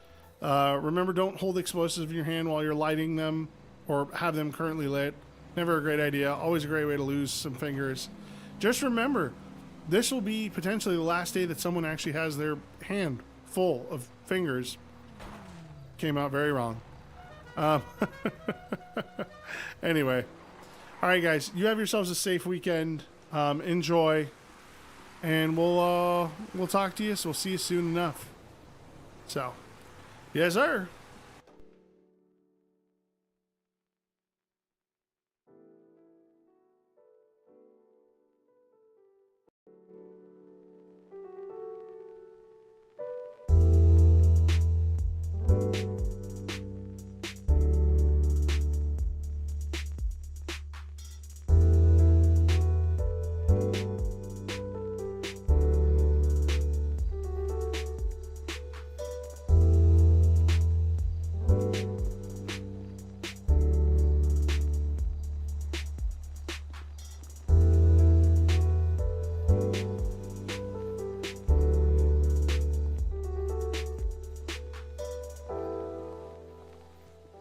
Remember, don't hold explosives in your hand while you're lighting them or have them currently lit. Never a great idea. Always a great way to lose some fingers. Just remember, this will be potentially the last day that someone actually has their hand full of fingers. Came out very wrong. Anyway. All right, guys. You have yourselves a safe weekend. Enjoy. And we'll talk to you. So we'll see you soon enough. So, yes, sir.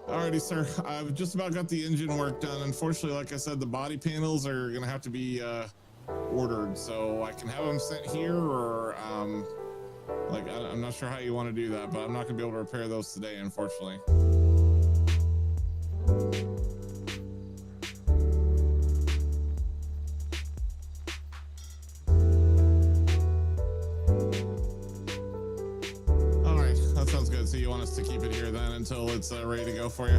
Alrighty, sir. I've just about got the engine work done. Unfortunately, like I said, the body panels are gonna have to be ordered, so I can have them sent here, or I'm not sure how you want to do that, but I'm not gonna be able to repair those today, unfortunately. So you want us to keep it here then until it's ready to go for you?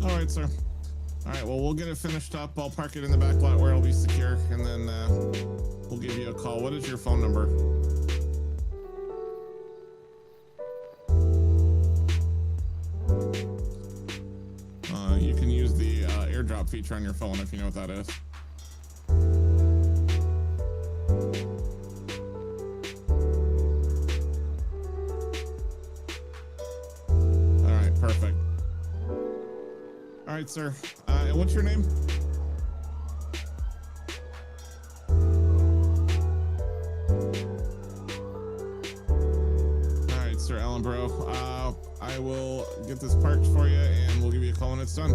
All right, sir. All right, well, we'll get it finished up. I'll park it in the back lot where it'll be secure, and then we'll give you a call. What is your phone number? You can use the airdrop feature on your phone if you know what that is. Perfect. All right, sir. And what's your name? All right, Sir Allen Bro. I will get this parked for you, and we'll give you a call when it's done.